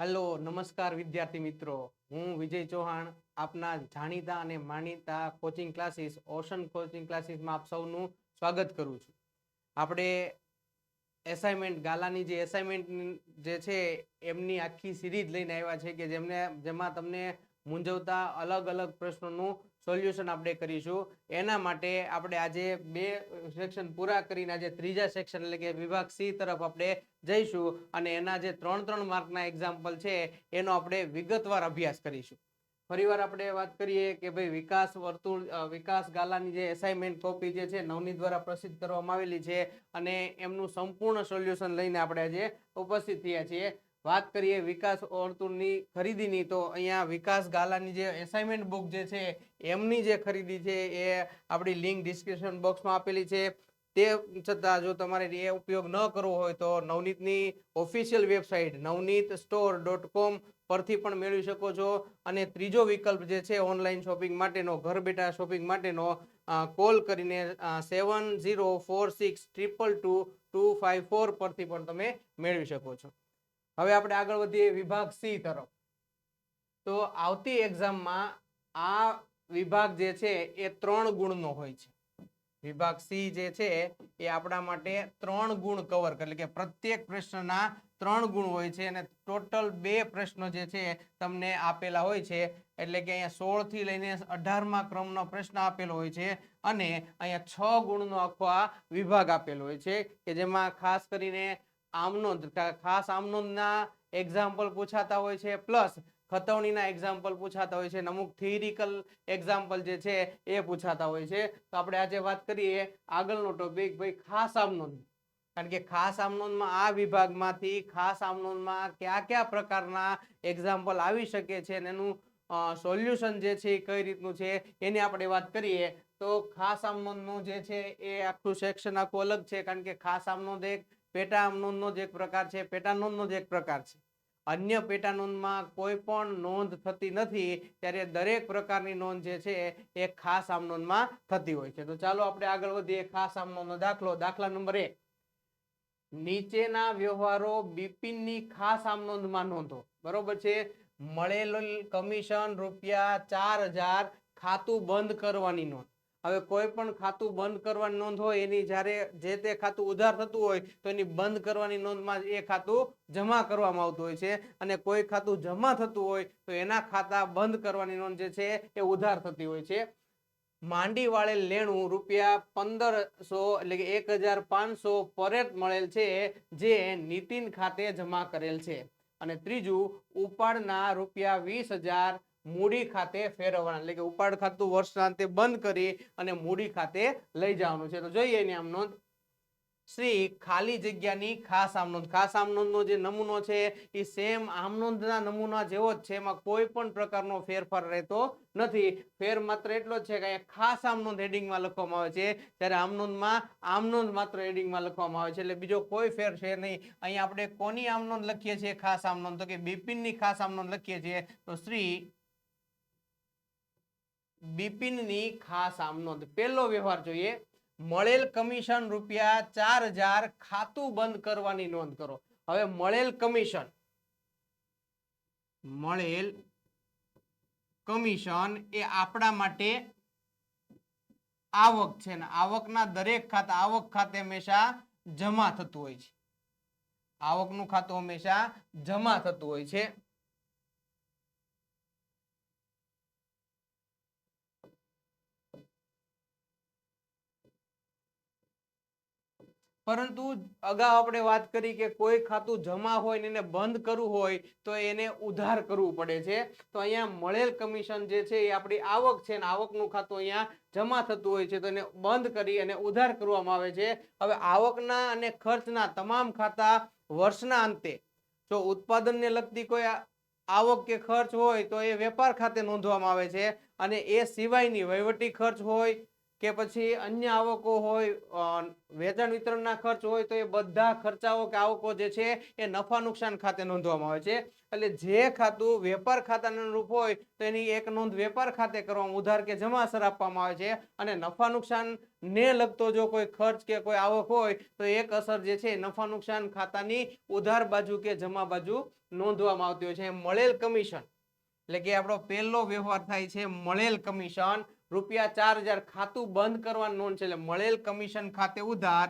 Hello નમસ્કાર વિદ્યાર્થી મિત્રો, હું વિજય ચૌહાણ આપના જાણીતા અને માનીતા કોચિંગ ક્લાસીસ ઓશન કોચિંગ ક્લાસીસમાં આપ સૌનું સ્વાગત કરું છું. આપણે એસાઇનમેન્ટ ગાલાની જે એસાઇનમેન્ટ જે છે એમની આખી સિરીઝ લઈને આવ્યા છે કે જેમાં તમને મૂંઝવતા અલગ અલગ પ્રશ્નોનું સોલ્યુશન આપણે કરીશું. એના માટે આપણે આજે 2 સેક્શન પૂરા કરીને આજે ત્રીજા સેક્શન એટલે કે વિભાગ સી તરફ આપણે જઈશું અને એના જે 3 માર્કના એક્ઝામ્પલ છે એનો આપણે વિગતવાર અભ્યાસ કરીશું. ફરીવાર આપણે વાત કરીએ કે ભાઈ વિકાસ વર્તુળ વિકાસ ગાલાની જે એસાઇનમેન્ટ કોપી જે છે નવનીત દ્વારા પ્રસિદ્ધ કરવામાં આવેલી છે અને એમનું સંપૂર્ણ સોલ્યુશન લઈને આપણે આજે ઉપસ્થિત થયા છીએ. વાત કરીએ વિકાસ વર્તુળની ખરીદીની, તો અહીંયા વિકાસ ગાલાની જે એસાઇનમેન્ટ બુક જે છે એમની જે ખરીદી છે એ આપણી લિંક ડિસ્ક્રિપ્શન બોક્સમાં આપેલી છે. તે છતાં જો તમારે એ ઉપયોગ ન કરવો હોય તો નવનીતની ઓફિશિયલ વેબસાઇટ navneetstore.com પરથી પણ મેળવી શકો છો. અને ત્રીજો વિકલ્પ જે છે ઓનલાઈન શોપિંગ માટેનો, ઘર બેઠા શોપિંગ માટેનો, કોલ કરીને 7046222254 પરથી પણ તમે મેળવી શકો છો. હવે આપણે આગળ વધીએ વિભાગ સી તરફ. તો આવતી એક્ઝામમાં આ વિભાગ જે છે એ 3 ગુણનો હોય છે. વિભાગ સી જે છે એ આપણા માટે 3 ગુણ કવર કરે, એટલે કે પ્રત્યેક પ્રશ્નના 3 ગુણ હોય છે અને ટોટલ 2 પ્રશ્નો જે છે તમને આપેલા હોય છે. એટલે કે અહીંયા 16 થી લઈને 18મા ક્રમનો પ્રશ્ન આપેલો હોય છે અને અહીંયા 6 ગુણનો આખો આ વિભાગ આપેલો હોય છે કે જેમાં ખાસ કરીને આમનોંધના એક્ઝામ્પલ પૂછાતા હોય છે, પ્લસ ખતવણીના એક્ઝામ્પલ પૂછાતા હોય છે, અમુક થિયરિકલ એક્ઝામ્પલ જે છે એ પૂછાતા હોય છે. તો આપણે આજે વાત કરીએ આગળનો ટોપિક ભાઈ ખાસ આમનોંધ. કારણ કે ખાસ આમનોંધમાં આ વિભાગમાંથી ખાસ આમનોંધમાં કયા કયા પ્રકારના એક્ઝામ્પલ આવી શકે છે અને એનું સોલ્યુશન જે છે એ કઈ રીતનું છે એની આપણે વાત કરીએ. તો ખાસ આમનોંધનું જે છે એ આખું સેક્શન આખું અલગ છે, કારણ કે ખાસ આમનોંધ એક પેટા આમનોંધનો જ એક પ્રકાર છે, પેટા નોંધનો જ એક પ્રકાર છે. અન્ય પેટા નોંધમાં કોઈ પણ નોંધ થતી નથી, ત્યારે દરેક પ્રકારની નોંધ જે છે એ ખાસ આમનોંધમાં થતી હોય છે. તો ચાલો આપણે આગળ વધીએ. ખાસ આમનોંધનો દાખલો, દાખલા નંબર 1. નીચેના વ્યવહારો બિપિનની ખાસ આમનોંધમાં નોંધો. બરોબર છે. મળેલ કમિશન ₹4000 ખાતું બંધ કરવાની નોંધ. હવે કોઈ પણ ખાતું બંધ કરવાની નોંધ હોય એની જ્યારે જે તે ખાતું ઉધાર થતું હોય તો એની બંધ કરવાની નોંધમાં એ ખાતું જમા કરવામાં આવતું હોય છે, અને કોઈ ખાતું જમા થતું હોય તો એના ખાતા બંધ કરવાની નોંધ જે છે એ ઉધાર થતી હોય છે. માંડી વાળેલ લેણું ₹1500 એટલે કે 1500 પરત મળેલ છે જે નીતિન ખાતે જમા કરેલ છે. અને ત્રીજું, ઉપાડના ₹20000 મૂડી ખાતે ફેરવવાના, એટલે કે ઉપાડ ખાતું વર્ષના અંતે બંધ કરી અને મૂડી ખાતે લઈ જવાનું છે. તો જોઈએ એની આમ નોંધ. શ્રી ખાલી જગ્યાની ખાસ આમનોંધ. ખાસ આમનોંધનો જે નમૂનો છે એ સેમ આમનોંધના નમૂના જેવો જ છે, એમાં કોઈ પણ પ્રકારનો ફેરફાર રહેતો નથી. ફેર માત્ર એટલો જ છે કે અહીંયા ખાસ આમનોંધ હેડિંગમાં લખવામાં આવે છે, ત્યારે આમનોંધમાં આમનોંધ માત્ર હેડિંગમાં લખવામાં આવે છે, એટલે બીજો કોઈ ફેર છે નહીં. અહીંયા આપણે કોની આમનોંધ લખીએ છીએ ખાસ આમનોંધ? તો કે બિપિનની ખાસ આમનોંધ લખીએ છીએ. તો શ્રી બિપિનની ખાસ આમનોંધ. પહેલો વ્યવહાર જોઈએ. મળેલ કમિશન ₹4000 ખાતું બંધ કરવાની નોંધ કરો. હવે મળેલ કમિશન એ આપણા માટે આવક છે ને આવકના દરેક ખાતા, આવક ખાતે હંમેશા જમા થતું હોય છે. આવકનું ખાતું હંમેશા જમા થતું હોય છે. પરંતુ અગાઉ આપણે વાત કરી કે કોઈ ખાતું જમા હોય ને એને બંધ કરવું હોય તો એને ઉધાર કરવું પડે છે. તો અહીંયા મળેલ કમિશન જે છે એ આપણી આવક છે ને આવકનું ખાતું અહીંયા જમા થતું હોય છે, તો એને બંધ કરી અને ઉધાર કરવામાં આવે છે. હવે આવકના અને ખર્ચના તમામ ખાતા વર્ષના અંતે જો ઉત્પાદનને લગતી કોઈ આવક કે ખર્ચ હોય તો એ વેપાર ખાતે નોંધવામાં આવે છે, અને એ સિવાયની વહીવટી ખર્ચ હોય કે પછી અન્ય આવકો હોય, વેચાણ વિતરણના ખર્ચ હોય, તો એ બધા ખર્ચાઓ કે આવકો જે છે એ નફા નુકસાન ખાતે નોંધવામાં આવે છે. એટલે જે ખાતું વેપાર ખાતાને અનુરૂપ હોય તો એની એક નોંધ વેપાર ખાતે કરવામાં ઉધાર કે જમા અસર આપવામાં આવે છે, અને નફા નુકસાન ને લગતો જો કોઈ ખર્ચ કે કોઈ આવક હોય તો એક અસર જે છે નફા નુકસાન ખાતાની ઉધાર બાજુ કે જમા બાજુ નોંધવામાં આવતી હોય છે. મળેલ કમિશન એટલે કે આપણો પહેલો વ્યવહાર થાય છે મળેલ કમિશન, ₹4000 ખાતું બંધ કરવાની નોંધ છે. એટલે મળેલ કમિશન ખાતે ઉધાર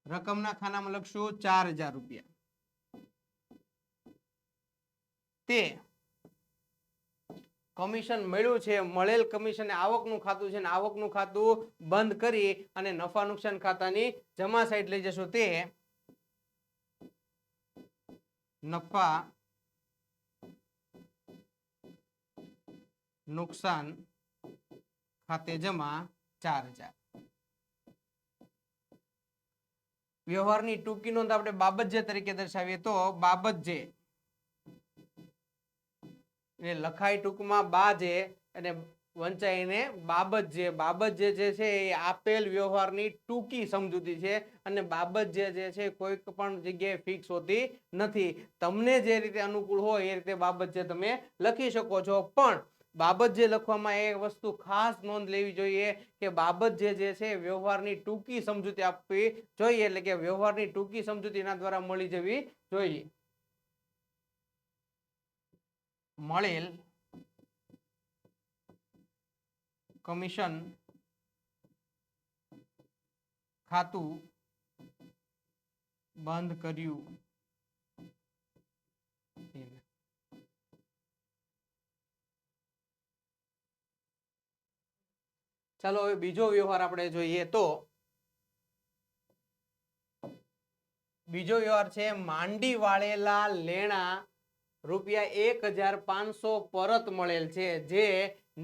રકમના ખાનામાં લખશું ₹4000. તે કમિશન મળ્યું છે, મળેલ કમિશન આવકનું ખાતું છે, ને આવકનું ખાતું બંધ કરી અને નફા નુકસાન ખાતાની જમા સાઈડ લઈ જશું. તે નફા નુકસાન ખાતે જમા 4000. વ્યવહારની ટૂંકી નોંધ આપણે બાબત જે તરીકે દર્શાવીએ તો બાબત જે એ લખાય ટૂંકમાં બાજે અને વંચાઈને બાબત જે. બાબત જે છે એ આપેલ વ્યવહારની ટૂંકી સમજૂતી છે, અને બાબત જે છે કોઈક પણ જગ્યાએ ફિક્સ હોતી નથી. તમને જે રીતે અનુકૂળ હોય એ રીતે બાબત જે તમે લખી શકો છો. પણ બાબત જે લખવામાં એ વસ્તુ ખાસ નોંધ લેવી જોઈએ કે બાબત જે છે વ્યવહારની ટૂંકી સમજૂતી આપવી જોઈએ, એટલે કે વ્યવહારની ટૂંકી સમજૂતી એના દ્વારા મળી જવી જોઈએ. મળેલ કમિશન ખાતું બંધ કર્યું. ચાલો હવે બીજો વ્યવહાર આપણે જોઈએ તો બીજો વ્યવહાર છે માંડી વાળેલા લેણા ₹1500 પરત મળેલ છે, જે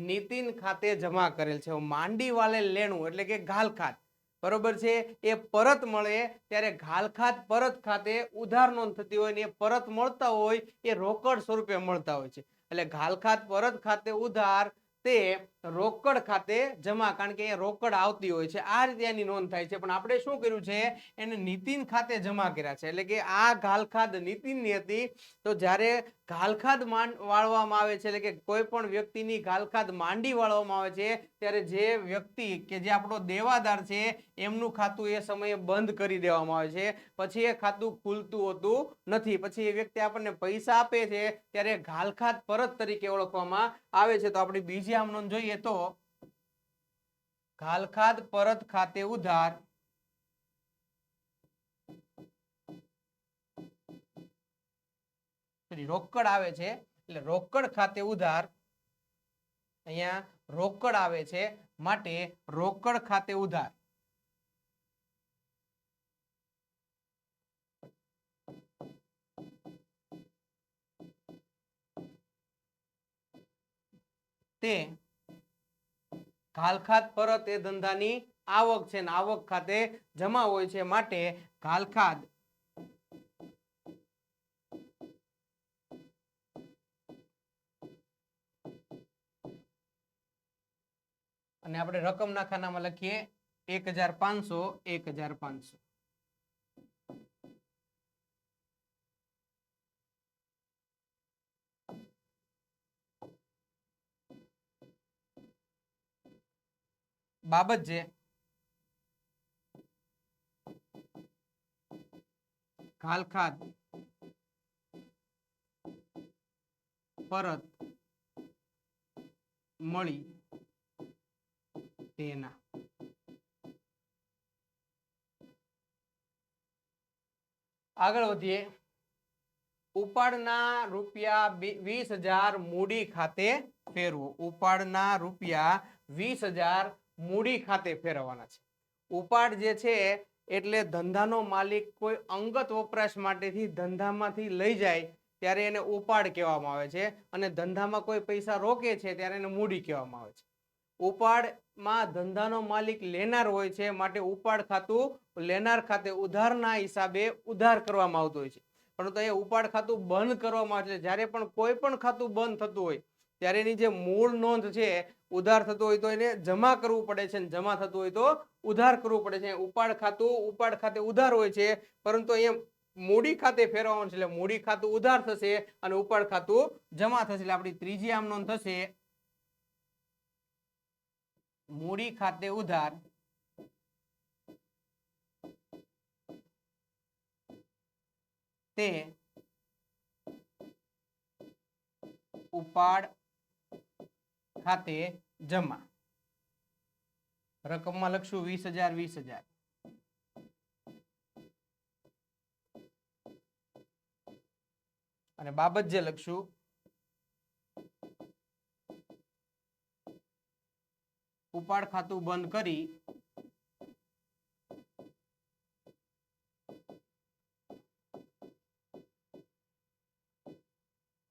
નીતિન ખાતે જમા કરેલ છે. માંડી વાળેલ લેણું એટલે કે ઘાલખાત, બરોબર છે, એ પરત મળે ત્યારે ઘાલખાત પરત ખાતે ઉધાર નોંધ થતી હોય, ને એ પરત મળતા હોય એ રોકડ સ્વરૂપે મળતા હોય છે. એટલે ઘાલખાત પરત ખાતે ઉધાર તે રોકડ ખાતે જમા, કારણ કે એ રોકડ આવતી હોય છે. આ રીતે એની નોંધ થાય છે. પણ આપણે શું કર્યું છે, એને નીતિન ખાતે જમા કર્યા છે. એટલે કે આ ઘાલખાત નીતિનની હતી, તો જ્યારે ઘાલખાત વાળવામાં આવે છે, એટલે કે કોઈ પણ વ્યક્તિની ઘાલખાત માંડી વાળવામાં આવે છે, ત્યારે જે વ્યક્તિ કે જે આપણો દેવાદાર છે એમનું ખાતું એ સમયે બંધ કરી દેવામાં આવે છે. પછી એ ખાતું ખુલતું હોતું નથી. પછી એ વ્યક્તિ આપણને પૈસા આપે છે ત્યારે ઘાલખાત પરત તરીકે ઓળખવામાં આવે છે. તો આપણે બીજી આમ નોંધ જોઈએ તો ઘાલખાત પરત ખાતે ઉધાર રોકડ આવે છે, એટલે રોકડ ખાતે ઉધાર, અહીંયા રોકડ આવે છે માટે રોકડ ખાતે ઉધાર તે ઘાલખાત પરત એ ધંધાની આવક છે, ને આવક ખાતે જમા હોય છે, માટે ઘાલખાત અને આપણે રકમના ખાનામાં લખીએ 1500. બાબત જે ઘાલખાત પરત મળી તેના. આગળ વધીએ. ઉપાડના ₹20,000 મૂડી ખાતે ફેરવો. ઉપાડના ₹20,000 મૂડી ખાતે ફેરવવાના છે. ઉપાડ જે છે એટલે ધંધાનો માલિક કોઈ અંગત વપરાશ માટેથી ધંધામાંથી લઈ જાય ત્યારે એને ઉપાડ કહેવામાં આવે છે, અને ધંધામાં કોઈ પૈસા રોકે છે ત્યારે એને મૂડી કહેવામાં આવે છે. ઉપાડમાં ધંધાનો માલિક લેનાર હોય છે, માટે ઉપાડ ખાતું લેનાર ખાતે ઉધારના હિસાબે ઉધાર કરવામાં આવતું હોય છે. પરંતુ અહીંયા ઉપાડ ખાતું બંધ કરવામાં આવે છે. જ્યારે પણ કોઈ પણ ખાતું બંધ થતું હોય ત્યારે એની જે મૂળ નોંધ છે, ઉધાર થતું હોય તો એને જમા કરવું પડે છે, જમા થતું હોય તો ઉધાર કરવું પડે છે. ઉપાડ ખાતું ઉપાડ ખાતે ઉધાર હોય છે, પરંતુ અહીંયા મૂડી ખાતે ફેરવવાનું છે, એટલે મૂડી ખાતું ઉધાર થશે અને ઉપાડ ખાતું જમા થશે. એટલે આપણી ત્રીજી આમ નોંધ થશે મૂડી ખાતે ઉધાર તે ઉપાડ ખાતે જમા. રકમમાં લખશું 20,000 20,000. અને બાબત જે લખશું ઉપાડ ખાતું બંધ કરી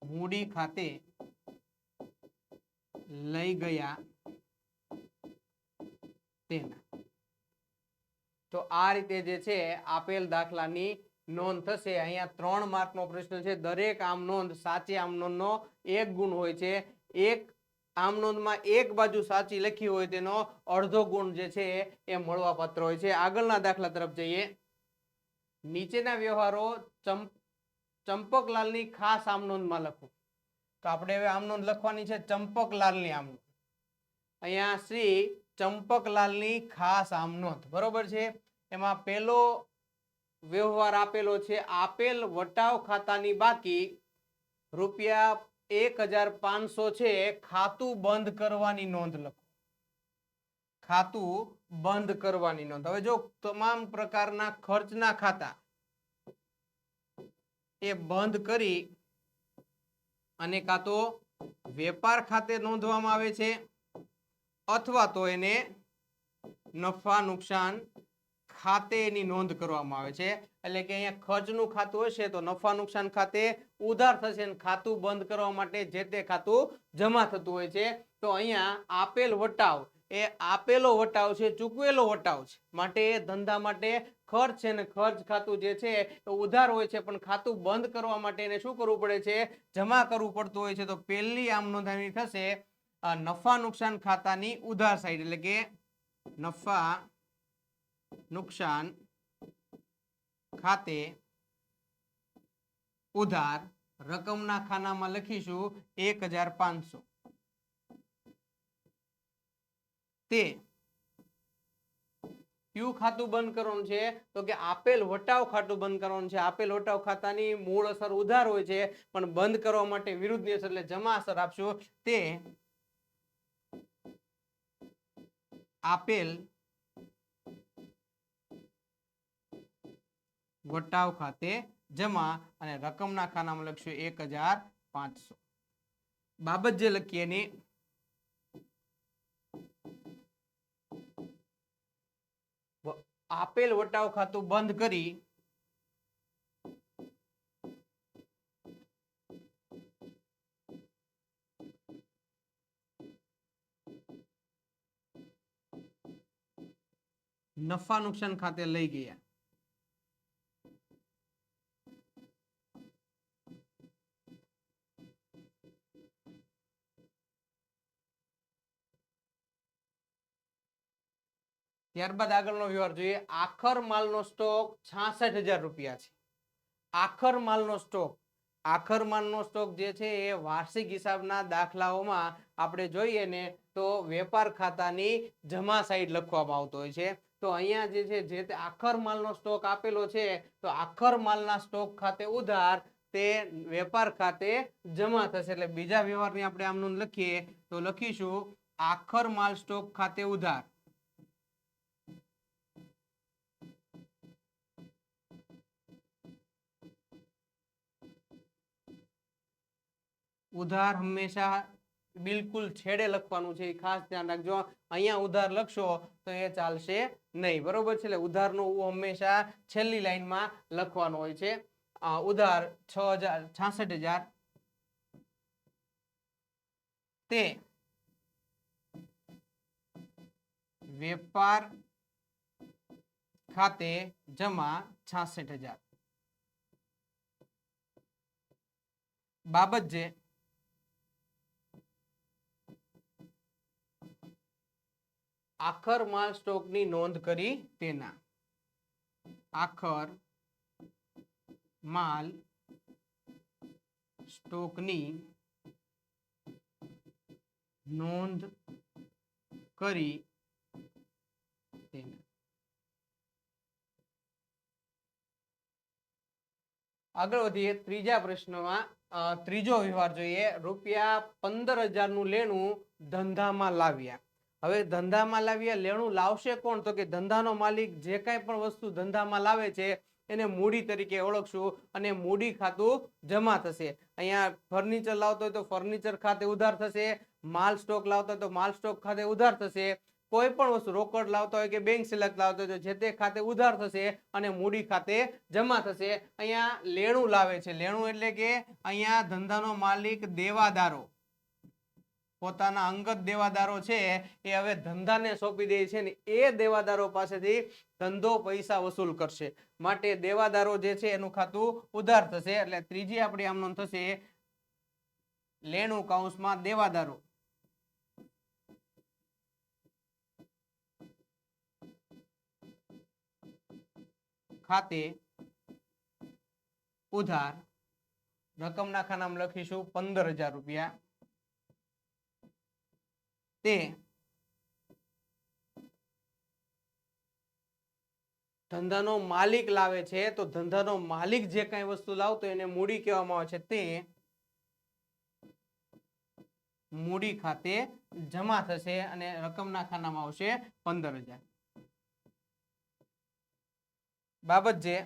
મૂડી ખાતે લઈ ગયા તેના. તો આ રીતે જે છે આપેલ દાખલાની નોંધ થશે. અહીંયા 3 માર્કનો પ્રશ્ન છે. દરેક આમ નોંધ સાચી આમ નોંધનો 1 ગુણ હોય છે. એક આમ નોંધમાં એક બાજુ સાચી લખી હોય તેનો અડધો ગુણ જે છે એ મળવાપાત્ર હોય છે. આગળના દાખલા તરફ જઈએ. નીચેના વ્યવહારો ચંપકલાલની ખાસ આમ નોંધમાં લખો. તો આપણે હવે આમ નોંધ લખવાની છે ચંપકલાલની આમ નોંધ. અહીંયા શ્રી ચંપકલાલની ખાસ આમ નોંધ, બરોબર છે. એમાં પહેલો વ્યવહાર આપેલો છે, આપેલ વટાવ ખાતાની બાકી ₹1,500 છે, ખાતું બંધ કરવાની નોંધ લખો. ખાતું બંધ કરવાની નોંધ. હવે જો તમામ પ્રકારના ખર્ચના ખાતા એ બંધ કરી અને કાં તો વેપાર ખાતે નોંધવામાં આવે છે અથવા તો એને નફા નુકસાન ખાતે એની નોંધ કરવામાં આવે છે. એટલે કે અહીંયા ખર્ચનું ખાતું હશે તો નફા નુકસાન ખાતે ઉધાર થશે અને ખાતું બંધ કરવા માટે જે તે ખાતું જમા થતું હોય છે. તો અહીંયા આપેલ વટાવ એ આપેલો વટાવ છે, ચૂકવેલો વટાવ છે, માટે ધંધા માટે ખર્ચ છે ને ખર્ચ ખાતું જે છે એ ઉધાર હોય છે, પણ ખાતું બંધ કરવા માટે એને શું કરવું પડે છે? જમા કરવું પડતું હોય છે. તો પહેલી આમ નોંધણી થશે નફા નુકસાન ખાતાની ઉધાર સાઈડ, એટલે કે નફા નુકસાન ખાતે ઉધાર. રકમના ખાનામાં લખીશું 1,500. તે કયું ખાતું બંધ કરવાનું છે? તો કે આપેલ વટાવ ખાતું બંધ કરવાનું છે. આપેલ વટાવ ખાતાની મૂળ અસર ઉધાર હોય છે, પણ બંધ કરવા માટે વિરુદ્ધની અસર એટલે જમા અસર આપશું. તે આપેલ વટાવ ખાતે જમા અને રકમના ખાનામાં લખશું 1,500. બાબત જે લખીએ એની આપેલ વટાવ ખાતું બંધ કરી નફા નુકસાન ખાતે લઈ ગયા. ત્યારબાદ આગળનો વ્યવહાર જોઈએ. આખર માલનો સ્ટોક 66,000 રૂપિયા છે. આખર માલનો સ્ટોક, આખર માલનો સ્ટોક જે છે એ વાર્ષિક હિસાબના દાખલાઓમાં આપણે જોઈએ ને તો વેપાર ખાતાની જમા સાઈડ લખવામાં આવતો હોય છે. તો અહીંયા જે છે જે તે આખર માલનો સ્ટોક આપેલો છે, તો આખર માલના સ્ટોક ખાતે ઉધાર, તે વેપાર ખાતે જમા થશે. એટલે બીજા વ્યવહારની આપણે આમ નોંધ લખીએ તો લખીશું આખર માલ સ્ટોક ખાતે ઉધાર. ઉધાર હંમેશા બિલકુલ છેડે લખવાનું છે, ખાસ ધ્યાન રાખજો. અહીંયા ઉધાર લખશો તો એ ચાલશે નહીં, બરોબર છે. એટલે ઉધારનો હંમેશા છેલ્લી લાઈનમાં લખવાનો હોય છે. ઉધાર 66,000 તે વેપાર ખાતે જમા 66,000. બાબત જે આખર માલ સ્ટોકની નોંધ કરી તેના. આખર માલ સ્ટોકની નોંધ કરી તેના. આગળ વધીએ ત્રીજા પ્રશ્નમાં. ત્રીજો વ્યવહાર જોઈએ. ₹15,000 નું લેણું ધંધામાં લાવ્યા. હવે ધંધામાં લાવ્યા, લેણું લાવશે કોણ? તો કે ધંધાનો માલિક જે કાંઈ પણ વસ્તુ ધંધામાં લાવે છે એને મૂડી તરીકે ઓળખશું અને મૂડી ખાતું જમા થશે. અહીંયા ફર્નિચર લાવતો હોય તો ફર્નિચર ખાતે ઉધાર થશે, માલ સ્ટોક લાવતો હોય તો માલ સ્ટોક ખાતે ઉધાર થશે, કોઈ પણ વસ્તુ રોકડ લાવતા હોય કે બેંક સિલેક્ટ લાવતા હોય તો જે તે ખાતે ઉધાર થશે અને મૂડી ખાતે જમા થશે. અહીંયા લેણું લાવે છે. લેણું એટલે કે અહીંયા ધંધાનો માલિક દેવાદારો, પોતાના અંગત દેવાદારો છે એ હવે ધંધાને સોંપી દે છે ને એ દેવાદારો પાસેથી ધંધો પૈસા વસૂલ કરશે. માટે દેવાદારો જે છે એનું ખાતું ઉધાર થશે. એટલે ત્રીજી આપણી આમ નોંધ થશે લેણું કૌંસમાં દેવાદારો ખાતે ઉધાર. રકમના ખાનામાં લખીશું 15,000 રૂપિયા. તે ધંધાનો માલિક લાવે છે તો ધંધાનો માલિક જે કઈ વસ્તુ લાવતો એને મૂડી કહેવામાં આવે છે. તે મૂડી ખાતે જમા થશે અને રકમના ખાનામાં આવશે 15,000. બાબત જે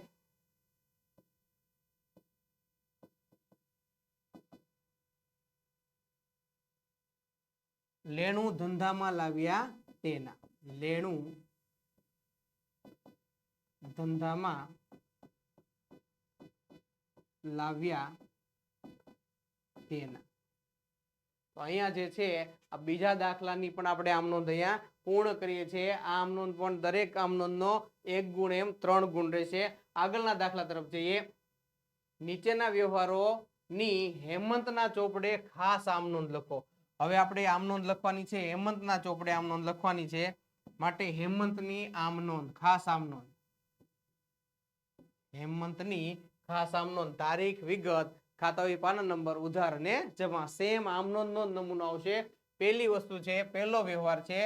લેણું ધંધામાં લાવ્યા તેના. લેણું ધંધામાં લાવ્યા તેના. તો અહીંયા જે છે આ બીજા દાખલાની પણ આપણે આમ નોંધ અહીંયા પૂર્ણ કરીએ છીએ. આ આમ નોંધ પણ દરેક આમ નોંધનો 1 ગુણ એમ 3 ગુણ રહેશે. આગળના દાખલા તરફ જઈએ. નીચેના વ્યવહારોની હેમંતના ચોપડે ખાસ આમ નોંધ લખો. હવે આપણે આમ નોંધ લખવાની છે, હેમંતના ચોપડે આમ નોંધ લખવાની છે. માટે હેમંતની આમ નોંધ, ખાસ આમ નોંધ, હેમંતની ખાસ આમ નોંધ, તારીખ, વિગત, ખાતાવી પાના નંબર, ઉધાર અને જમા. સેમ આમ નોંધ નો નમૂનો આવશે. પહેલી વસ્તુ છે, પહેલો વ્યવહાર છે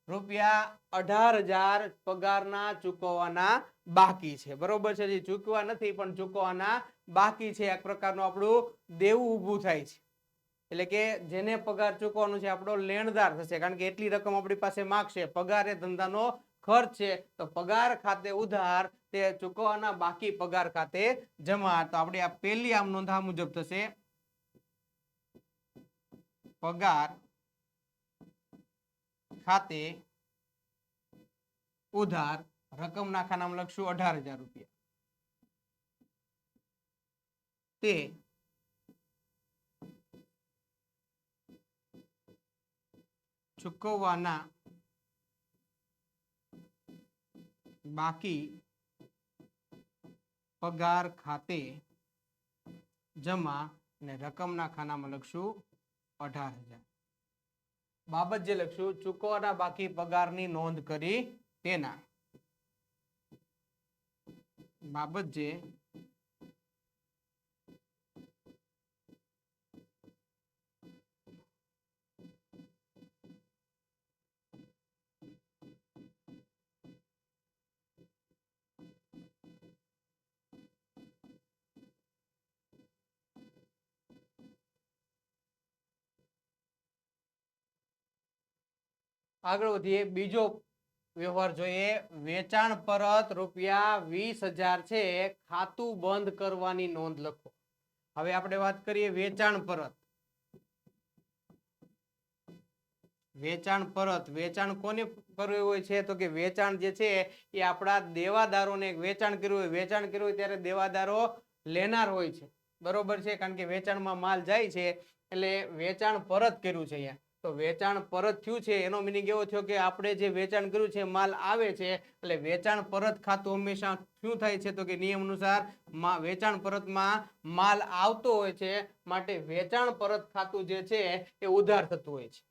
₹18,000 પગારના ચૂકવવાના બાકી છે. બરોબર છે, જે ચૂકવા નથી પણ ચૂકવવાના બાકી છે. એક પ્રકારનું આપણું દેવું ઊભું થાય છે. એટલે કે જેને પગાર ચૂકવવાનું છે આપણો લેણદાર થશે, કારણ કે એટલી રકમ આપણી પાસે માંગશે. પગાર એ ધંધાનો ખર્ચ છે તો પગાર ખાતે ઉધાર, તે ચૂકવવાના બાકી પગાર ખાતે જમા. તો આપણે આ પહેલી આમ નોંધ આ મુજબ થશે. પગાર ખાતે ઉધાર, રકમના ખાનામાં લખશું 18,000 રૂપિયા. તે ચૂકવવાના બાકી પગાર ખાતે જમા અને રકમના ખાનામાં લખશું 18,000. બાબત જે લખશું ચૂકવવાના બાકી પગારની નોંધ કરી તેના. બાબત જે આગળ વધીએ. બીજો વ્યવહાર જોઈએ. વેચાણ પરત ₹20,000 છે, ખાતું બંધ કરવાની નોંધ લખો. હવે આપણે વાત કરીએ વેચાણ પરત. વેચાણ પરત, વેચાણ કોને કરવું હોય છે? તો કે વેચાણ જે છે એ આપણા દેવાદારોને વેચાણ કર્યું હોય. વેચાણ કર્યું હોય ત્યારે દેવાદારો લેનાર હોય છે. બરોબર છે, કારણ કે વેચાણમાં માલ જાય છે એટલે વેચાણ પરત કર્યું છે અહીંયા. તો વેચાણ પરત થયું છે એનો મિનિંગ એવો થયો કે આપણે જે વેચાણ કર્યું છે માલ આવે છે એટલે વેચાણ પરત ખાતું હંમેશા શું થાય છે તો કે નિયમ અનુસાર વેચાણ પરતમાં માલ આવતો હોય છે માટે વેચાણ પરત ખાતું જે છે એ ઉધાર થતું હોય છે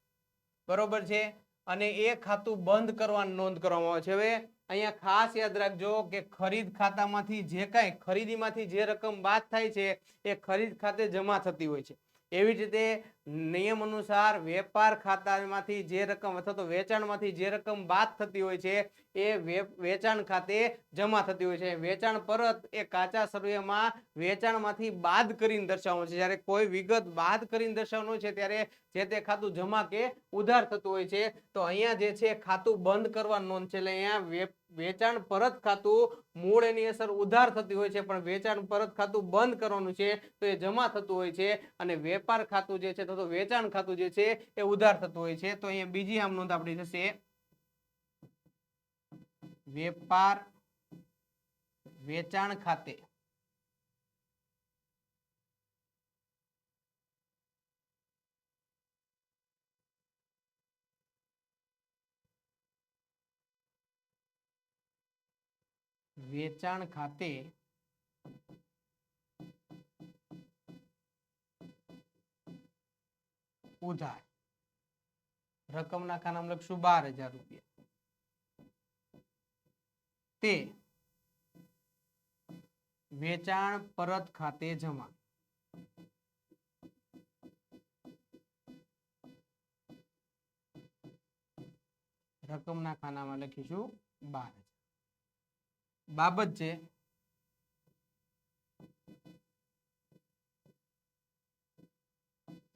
બરોબર છે અને એ ખાતું બંધ કરવાની નોંધ કરવામાં આવે છે હવે અહીંયા ખાસ યાદ રાખજો કે ખરીદ ખાતામાંથી જે કાંઈ ખરીદીમાંથી જે રકમ બાદ થાય છે એ ખરીદ ખાતે જમા થતી હોય છે એવી જ રીતે નિયમ અનુસાર વેપાર ખાતામાંથી જે રકમ અથવા તો વેચાણમાંથી જે રકમ બાદ થતી હોય છે એ વેચાણ ખાતે જમા થતી હોય છે વેચાણ પરત એ કાચા સરવૈયામાં વેચાણમાંથી બાદ કરીને દર્શાવવાનું છે જ્યારે કોઈ વિગત બાદ કરીને દર્શાવવાનું હોય છે ત્યારે જે તે ખાતું જમા કે ઉધાર થતું હોય છે તો અહીંયા જે છે ખાતું બંધ કરવાની નોંધ છે એટલે અહીંયા વેચાણ પરત ખાતું મૂળ એની અસર ઉધાર થતી હોય છે પણ વેચાણ પરત ખાતું બંધ કરવાનું છે તો એ જમા થતું હોય છે અને વેપાર ખાતું જે છે તો વેચાણ ખાતું જે છે એ ઉધાર થતું હોય છે તો અહીંયા બીજી આમ નોંધ આપણી થશે વેપાર વેચાણ ખાતે વેચાણ ખાતે ઉધાર રકમના ખાનામાં લખશું 12,000 રૂપિયા તે વેચાણ પરત ખાતે જમા રકમના ખાનામાં લખીશું 12,000 બાબત છે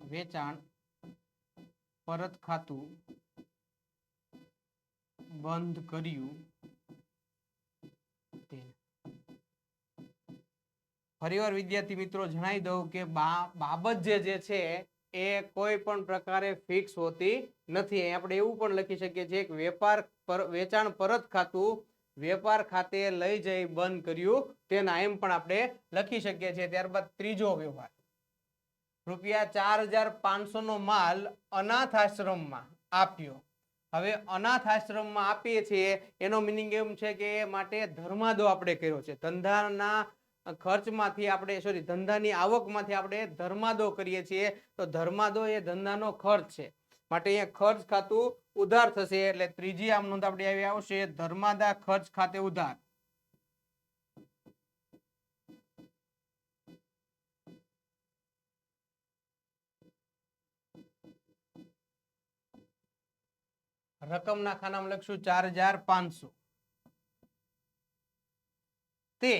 વેચાણ પરત ખાતું બંધ કર્યું ફરીવાર વિદ્યાર્થી મિત્રો જણાવી દઉં કે બાબત જે છે એ કોઈ પણ પ્રકારે ફિક્સ હોતી નથી આપણે એવું પણ લખી શકીએ છીએ કે વેચાણ પરત ખાતું વેપાર ખાતે લઈ જઈ બંધ કર્યું તેના એમ પણ આપણે લખી શકીએ છીએ ત્યારબાદ ત્રીજો વ્યવહાર રૂપિયા 4,500 નો માલ અનાથ આશ્રમમાં આપ્યો હવે અનાથ આશ્રમમાં આપીએ છીએ એનો મિનિંગ એમ છે કે માટે ધર્માદો આપણે કર્યો છે ધંધાના ખર્ચમાંથી આપણે ધંધાની આવકમાંથી આપણે ધર્માદો કરીએ છીએ તો ધર્માદો એ ધંધાનો ખર્ચ છે માટે અહીંયા ખર્ચ ખાતું ઉધાર થશે એટલે ત્રીજી આમ નોંધ આપણે આવી આવશે ધર્માદા ખર્ચ ખાતે ઉધાર રકમના ખાનામાં લખશું 4,500 તે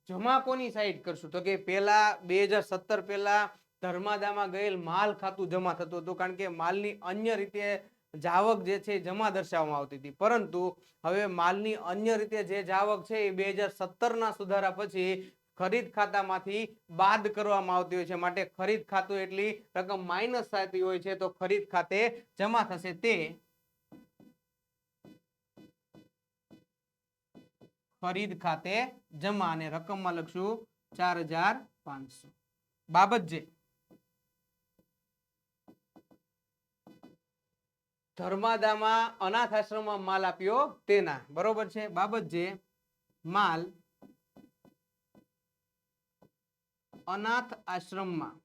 જમા કોની સાઈડ કરશું તો કે પેલા 2017 પહેલા ધર્માદામાં ગયેલ માલ ખાતું જમા થતું હતું કારણ કે માલની અન્ય રીતે જાવક જે છે જમા દર્શાવવામાં આવતી હતી પરંતુ હવે માલની અન્ય રીતે જે જાવક છે એ 2017 ના સુધારા પછી ખરીદ ખાતામાંથી બાદ કરવામાં આવતી હોય છે માટે ખરીદ ખાતું એટલી રકમ માઇનસ થતી હોય છે તો ખરીદ ખાતે જમા થશે તે ખરીદ ખાતે જમા અને રકમમાં લખશું 4,500 બાબત જે ધર્માદામાં અનાથ આશ્રમમાં માલ આપ્યો તેના બરોબર છે બાબત જે માલ અનાથ આશ્રમમાં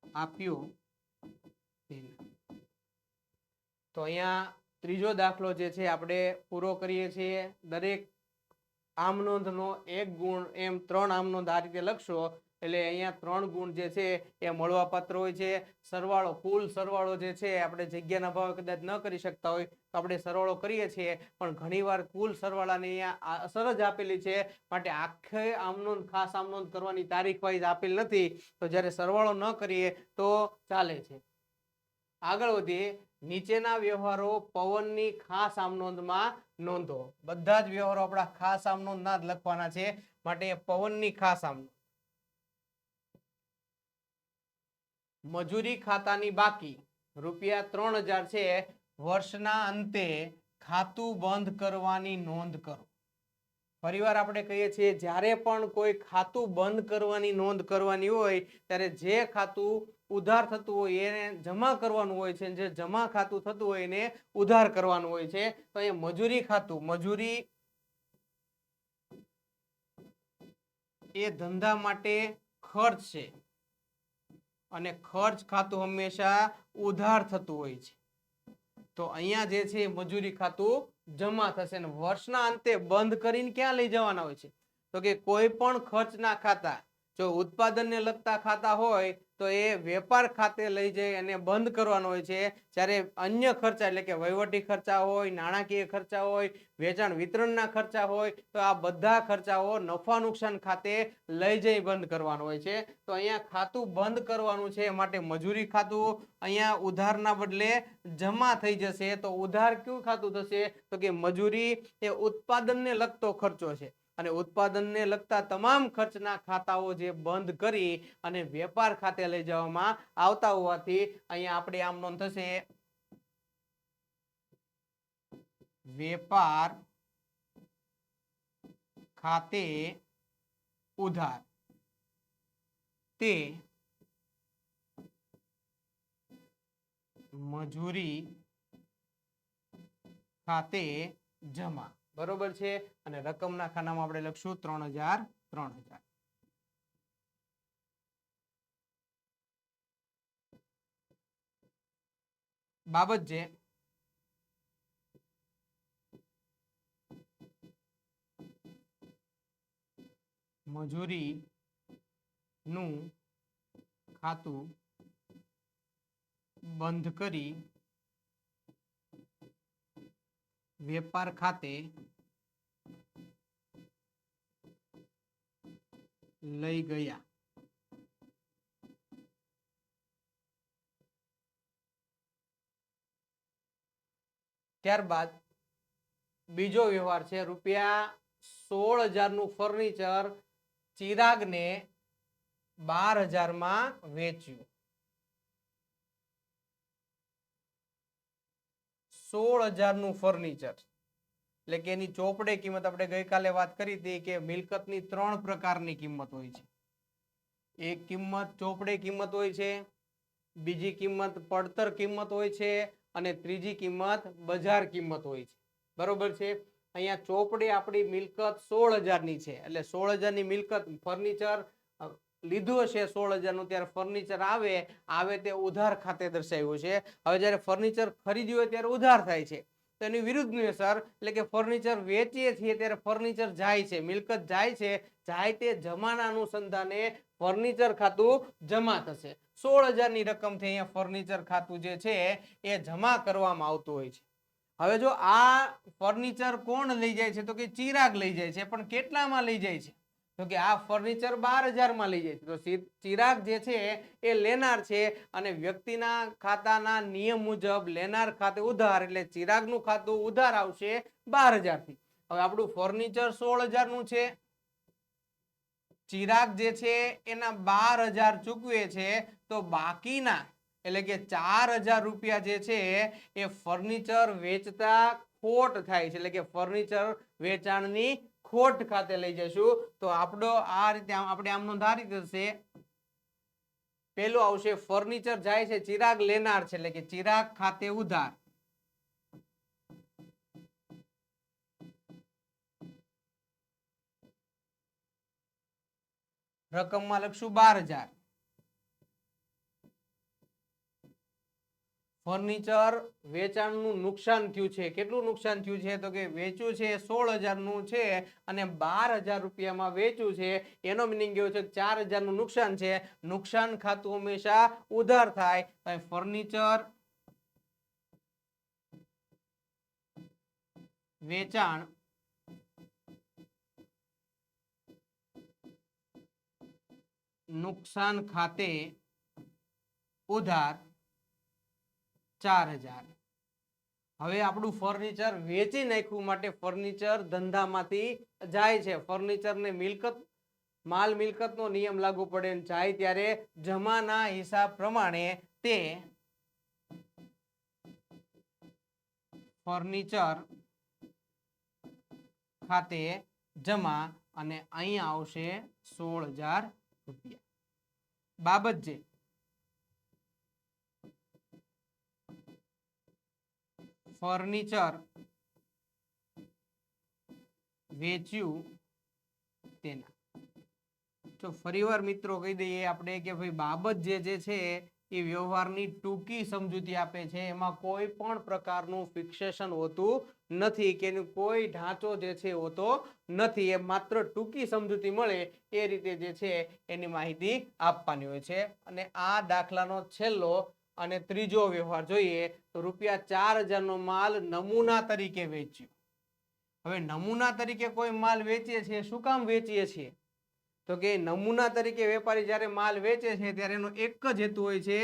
આપ્યો તેના તો અહીંયા ત્રીજો દાખલો જે છે આપણે પૂરો કરીએ છીએ દરેક આમ નોંધનો એક ગુણ એમ 3 આમ નોંધ આ રીતે લખશો એટલે અહીંયા 3 ગુણ જે છે એ મળવાપાત્ર હોય છે સરવાળો કુલ સરવાળો જે છે આપણે જગ્યાના ભાવે કદાચ ન કરી શકતા હોય તો આપણે સરવાળો કરીએ છીએ પણ ઘણીવાર કુલ સરવાળાની અહીંયા અસર જ આપેલી છે માટે આખે આમ નોંધ ખાસ આમ નોંધ કરવાની તારીખ વાઇઝ આપેલ નથી તો જ્યારે સરવાળો ન કરીએ તો ચાલે છે આગળ વધીએ નીચેના વ્યવહારો પવનની ખાસ આમ નોંધમાં નોંધો બધા જ વ્યવહારો આપણા ખાસ આમ નોંધ ના જ લખવાના છે માટે પવનની ખાસ આમ મજૂરી ખાતાની બાકી રૂપિયા 3,000 છે વર્ષના અંતે ખાતું બંધ કરવાની નોંધ કરો ફરીવાર આપણે કહીએ છીએ જ્યારે પણ કોઈ ખાતું બંધ કરવાની નોંધ કરવાની હોય ત્યારે જે ખાતું ઉધાર થતું હોય એને જમા કરવાનું હોય છે, જે જમા ખાતું થતું હોય એને ઉધાર કરવાનું હોય છે. તો અહીંયા મજૂરી ખાતું, મજૂરી એ ધંધા માટે ખર્ચ છે અને ખર્ચ ખાતું હંમેશા ઉધાર થતું હોય છે. તો અહીંયા જે છે મજૂરી ખાતું જમા થશે અને વર્ષના અંતે બંધ કરીને ક્યાં લઈ જવાના હોય છે? તો કે કોઈ પણ ખર્ચના ખાતા, જો ઉત્પાદનને લગતા ખાતા હોય તો એ વેપાર ખાતે લઈ જઈ અને બંધ કરવાનો હોય છે. જ્યારે અન્ય ખર્ચા એટલે કે વહીવટી ખર્ચા હોય, નાણાકીય ખર્ચા હોય, વેચાણ વિતરણના ખર્ચા હોય તો આ બધા ખર્ચાઓ નફા નુકસાન ખાતે લઈ જઈ બંધ કરવાનું હોય છે. તો અહીંયા ખાતું બંધ કરવાનું છે માટે મજૂરી ખાતું અહીંયા ઉધારના બદલે જમા થઈ જશે. તો ઉધાર કયું ખાતું થશે? તો કે મજૂરી એ ઉત્પાદનને લગતો ખર્ચો છે અને ઉત્પાદનને લગતા તમામ ખર્ચના ખાતાઓ જે બંધ કરી અને વેપાર ખાતે લઈ જવામાં આવતા હોવાથી અહીંયા આપણે આમ નોંધ થશે વેપાર ખાતે ઉધાર તે મજૂરી ખાતે જમા. બરોબર છે. અને રકમના ખાનામાં આપણે લખશું 3000 3000. બાબત છે મજૂરી નું ખાતું બંધ કરી વેપાર ખાતે લઈ ગયા. ત્યારબાદ બીજો વ્યવહાર છે રૂપિયા 16,000 નું ફર્નિચર ચિરાગને 12,000 માં વેચ્યું. 16,000 નું ફર્નિચર એટલે કે એની ચોપડે કિંમત આપણે ગઈકાલે વાત કરી હતી કે મિલકતની 3 પ્રકારની કિંમત હોય છે. એક કિંમત ચોપડે કિંમત હોય છે, બીજી કિંમત પડતર કિંમત હોય છે અને ત્રીજી કિંમત બજાર કિંમત હોય છે. બરોબર છે. અહીંયા ચોપડે આપણી મિલકત 16,000 ની છે એટલે 16,000 ની મિલકત ફર્નિચર લીધું હશે 16,000 નું ત્યારે ફર્નિચર આવે તે ઉધાર ખાતે દર્શાવ્યું છે. હવે જ્યારે ફર્નિચર ખરીદ્યું હોય ત્યારે ઉધાર થાય છે. તો એની વિરુદ્ધની અસર એટલે કે ફર્નિચર વેચીએ છીએ ત્યારે ફર્નિચર જાય છે, મિલકત જાય છે, જાય તે જમાના અનુસંધાને ફર્નિચર ખાતું જમા થશે. 16,000 ની રકમથી અહીંયા ફર્નિચર ખાતું જે છે એ જમા કરવામાં આવતું હોય છે. હવે જો આ ફર્નિચર કોણ લઈ જાય છે? તો કે ચિરાગ લઈ જાય છે. પણ કેટલામાં લઈ જાય છે? તો કે આ ફર્નિચર 12,000 માં લઈ જાય છે. તો ચિરાગ જે છે એ લેનાર છે અને વ્યક્તિના ખાતાના નિયમ મુજબ લેનાર ખાતે ઉધાર એટલે ચિરાગનું ખાતું ઉધાર આવશે 12,000 થી. હવે આપણું ફર્નિચર 16,000 નું છે, ચિરાગ જે છે એના 12,000 ચૂકવે છે તો બાકીના એટલે કે 4,000 રૂપિયા જે છે એ ફર્નિચર વેચતા ખોટ થાય છે એટલે કે ફર્નિચર વેચાણની ખોટ ખાતે લઈ જશું. તો આપણો આ રીતે આપણે આમ નોંધ આ રીતે થશે. પેલું આવશે ફર્નિચર જાય છે, ચિરાગ લેનાર છે એટલે કે ચિરાગ ખાતે ઉધાર. રકમમાં લખશું 12,000. ફર્નિચર વેચાણનું નુકસાન થયું છે. કેટલું નુકસાન થયું છે? તો કે વેચ્યું છે 16,000 નું છે અને 12,000 રૂપિયામાં વેચ્યું છે. એનો મિનિંગ એવો છે કે 4,000 નું નુકસાન છે. નુકસાન ખાતું હંમેશા ઉધાર થાય. ફર્નિચર વેચાણ નુકસાન ખાતે ઉધાર 4,000. હવે આપણું ફર્નિચર વેચી નાખ્યું માટે ફર્નિચર ધંધામાંથી જાય છે. ફર્નિચરને મિલકત માલ મિલકતનો નિયમ લાગુ પડે જાય ત્યારે જમાના હિસાબ પ્રમાણે તે ફર્નિચર ખાતે જમા અને અહીંયા આવશે 16,000 રૂપિયા. બાબત જે ફર્નિચર વેચ્યું તેના. તો ફરીવાર મિત્રો કહી દઈએ આપણે કે ભાઈ બાબત જે છે એ વ્યવહારની ટૂંકી સમજૂતી આપે છે. એમાં કોઈ પણ પ્રકારનું ફિક્સેશન હોતું નથી કે કોઈ ઢાંચો જે છે હોતો નથી. એ માત્ર ટૂંકી સમજૂતી મળે એ રીતે જે છે એની માહિતી આપવાની હોય છે. અને આ દાખલાનો છેલ્લો અને ત્રીજો વ્યવહાર જોઈએ તો ₹4,000 નો માલ નમૂના તરીકે વેચ્યો. હવે નમૂના તરીકે કોઈ માલ વેચીએ છીએ, શું કામ વેચીએ છીએ? તો કે નમૂના તરીકે વેપારી જ્યારે માલ વેચે છે ત્યારે એનો એક જ હેતુ હોય છે,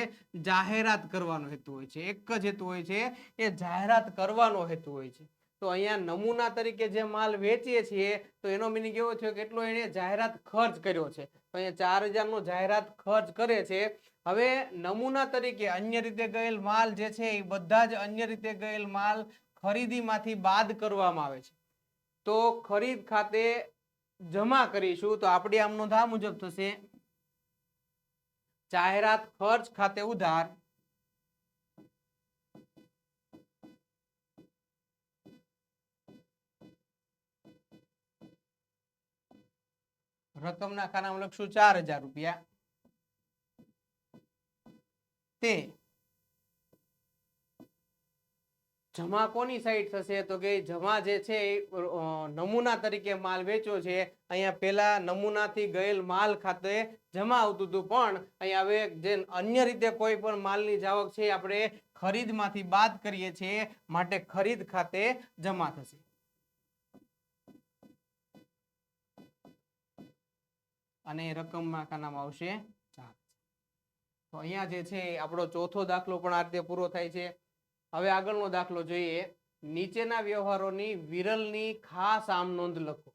જાહેરાત કરવાનો હેતુ હોય છે. એક જ હેતુ હોય છે, એ જાહેરાત કરવાનો હેતુ હોય છે. તો અહીંયા નમૂના તરીકે જે માલ વેચીએ છીએ તો એનો મીનિંગ એવો છે કે એટલો એને જાહેરાત ખર્ચ કર્યો છે. તો અહીંયા 4,000 નો જાહેરાત ખર્ચ કરે છે. હવે નમૂના તરીકે અન્ય રીતે ગયેલ માલ જે છે એ બધા જ અન્ય રીતે ગયેલ માલ ખરીદીમાંથી બાદ કરવામાં આવે છે. તો ખરીદ ખાતે જમા કરીશું તો આપણી આમ નોંધ આ મુજબ થશે, જાહેરાત ખર્ચ ખાતે ઉધાર રકમના ખાનામાં લખશું 4,000 રૂપિયા. તે જમા કોની સાઈડ થશે? તો કે જમા જે છે નમૂના તરીકે માલ વેચ્યો છે. અહીંયા પેલા નમૂનાથી ગયેલ માલ ખાતે જમા આવતું હતું, પણ અહીંયા હવે જે અન્ય રીતે કોઈ પણ માલની જાવક છે આપણે ખરીદમાંથી બાદ કરીએ છીએ, માટે ખરીદ ખાતે જમા થશે. અને રકમના ખાનામાં આવશે 4. તો અહીંયા જે છે આપણો ચોથો દાખલો પણ આ રીતે પૂરો થાય છે. હવે આગળનો દાખલો જોઈએ. નીચેના વ્યવહારોની વિરલની ખાસ આમ નોંધ લખો.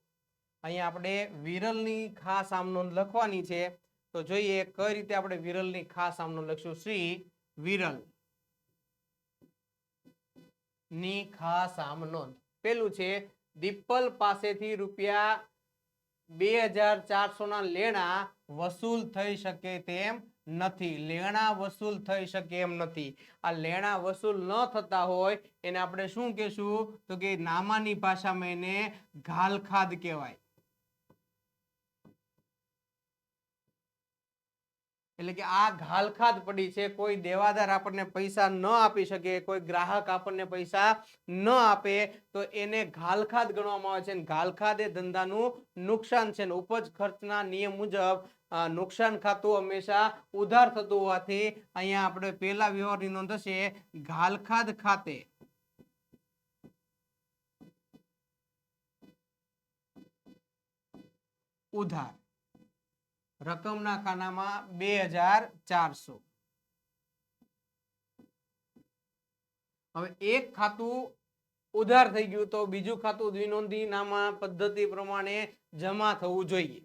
અહીંયા આપણે વિરલની ખાસ આમ નોંધ લખવાની છે. તો જોઈએ કઈ રીતે આપણે વિરલની ખાસ આમ નોંધ લખશું. શ્રી વિરલ ની ખાસ આમ નોંધ. પેલું છે, દીપલ પાસેથી ₹2,400 ના લેણા વસૂલ થઈ શકે તેમ નથી. લેણા વસૂલ થઈ શકે એમ નથી. આ લેણા વસૂલ ન થતા હોય એને આપણે શું કહેશું? તો કે નામાની ભાષામાં એને ઘાલખાદ કહેવાય. એટલે કે આ ઘાલખાદ પડી છે. કોઈ દેવાદાર આપણને પૈસા ન આપી શકે, કોઈ ગ્રાહક આપણને પૈસા ન આપે તો એને ઘાલખાદ ગણવામાં આવે છે. ઘાલખાદ એ ધંધાનું નુકસાન છે. ઉપજ ખર્ચના નિયમ મુજબ નુકસાન ખાતું હંમેશા ઉધાર થતું હોવાથી અહીંયા આપણે પહેલા વ્યવહારની નોંધ હશે, ઘાલખાદ ખાતે ઉધાર રકમના ખાનામાં 2,400. હવે એક ખાતું ઉધાર થઈ ગયું તો બીજું ખાતું દ્વિનોંધી નામા પદ્ધતિ પ્રમાણે જમા થવું જોઈએ.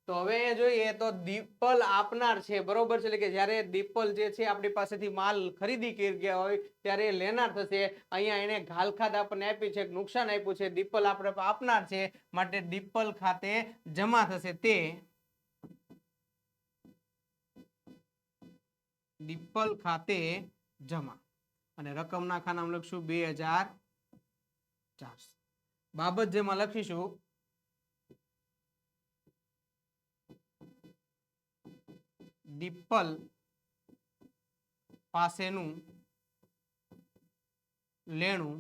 તો હવે જોઈએ તો દીપલ આપનાર છે, બરોબર છે. એટલે કે જ્યારે દીપલ જે છે આપણી પાસેથી માલ ખરીદી કરી ગયા હોય ત્યારે લેનાર થશે. અહીંયા એને ઘાલખાદ આપણને આપી છે, નુકસાન આપ્યું છે. દીપલ આપણે આપનાર છે, માટે દીપલ ખાતે જમા થશે. તે દીપલ ખાતે જમા અને રકમના ખાનામાં લખશું 2,400. બાબત જેમાં લખીશું દીપલ પાસેનું લેણું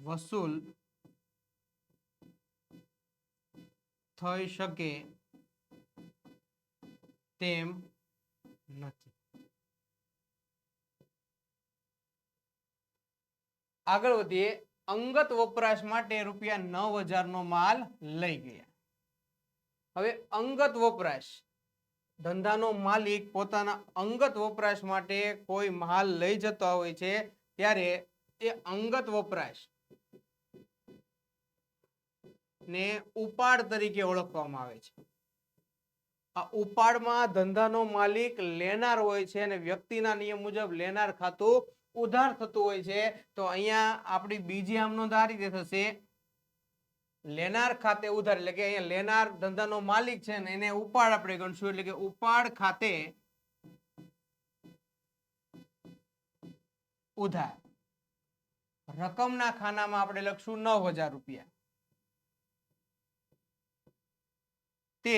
વસૂલ થઈ શકે તેમ નથી. આગળ વધીએ. અંગત વપરાશ માટે ₹9,000 નો માલ લઈ ગયા. હવે અંગત વપરાશ, ધંધાનો માલિક પોતાના અંગત વપરાશ માટે કોઈ માલ લઈ જતો હોય છે ત્યારે એ અંગત વપરાશ ને ઉપાડ તરીકે ઓળખવામાં આવે છે. આ ઉપાડમાં ધંધાનો માલિક લેનાર હોય છે અને વ્યક્તિના નિયમ મુજબ લેનાર ખાતું ઉધાર થતું હોય છે. તો અહીંયા આપણી બીજી આમ નોંધ આ રીતે થશે, લેનાર ખાતે ઉધાર એટલે કે અહીંયા લેનાર ધંધાનો માલિક છે ને એને ઉપાડ આપણે ગણશું એટલે કે ઉપાડ ખાતે ઉધાર રકમના ખાનામાં આપણે લખશું 9000 રૂપિયા તે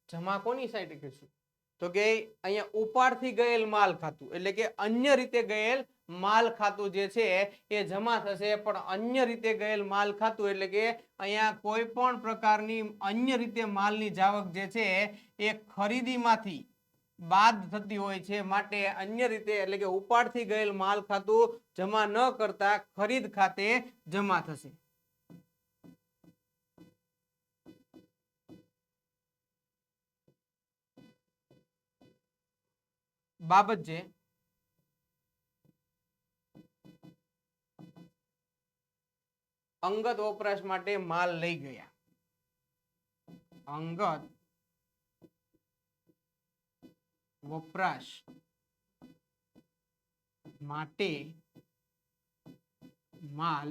જમા કોની સાઈડે કરશું તો કે અહીંયા ઉપાડથી ગયેલ માલ ખાતું એટલે કે અન્ય રીતે ગયેલ માલ ખાતું જે છે એ જમા થશે પણ અન્ય રીતે ગયેલ માલ ખાતું એટલે કે અહીંયા કોઈ પણ પ્રકારની અન્ય રીતે માલની જાવક જે છે એ ખરીદીમાંથી બાદ થતી હોય છે માટે અન્ય રીતે એટલે કે ઉપાડથી ગયેલ માલ ખાતું જમા ન કરતા ખરીદ ખાતે જમા થશે બાબત છે અંગત વપરાશ માટે માલ લઈ ગયા અંગત વપરાશ માટે માલ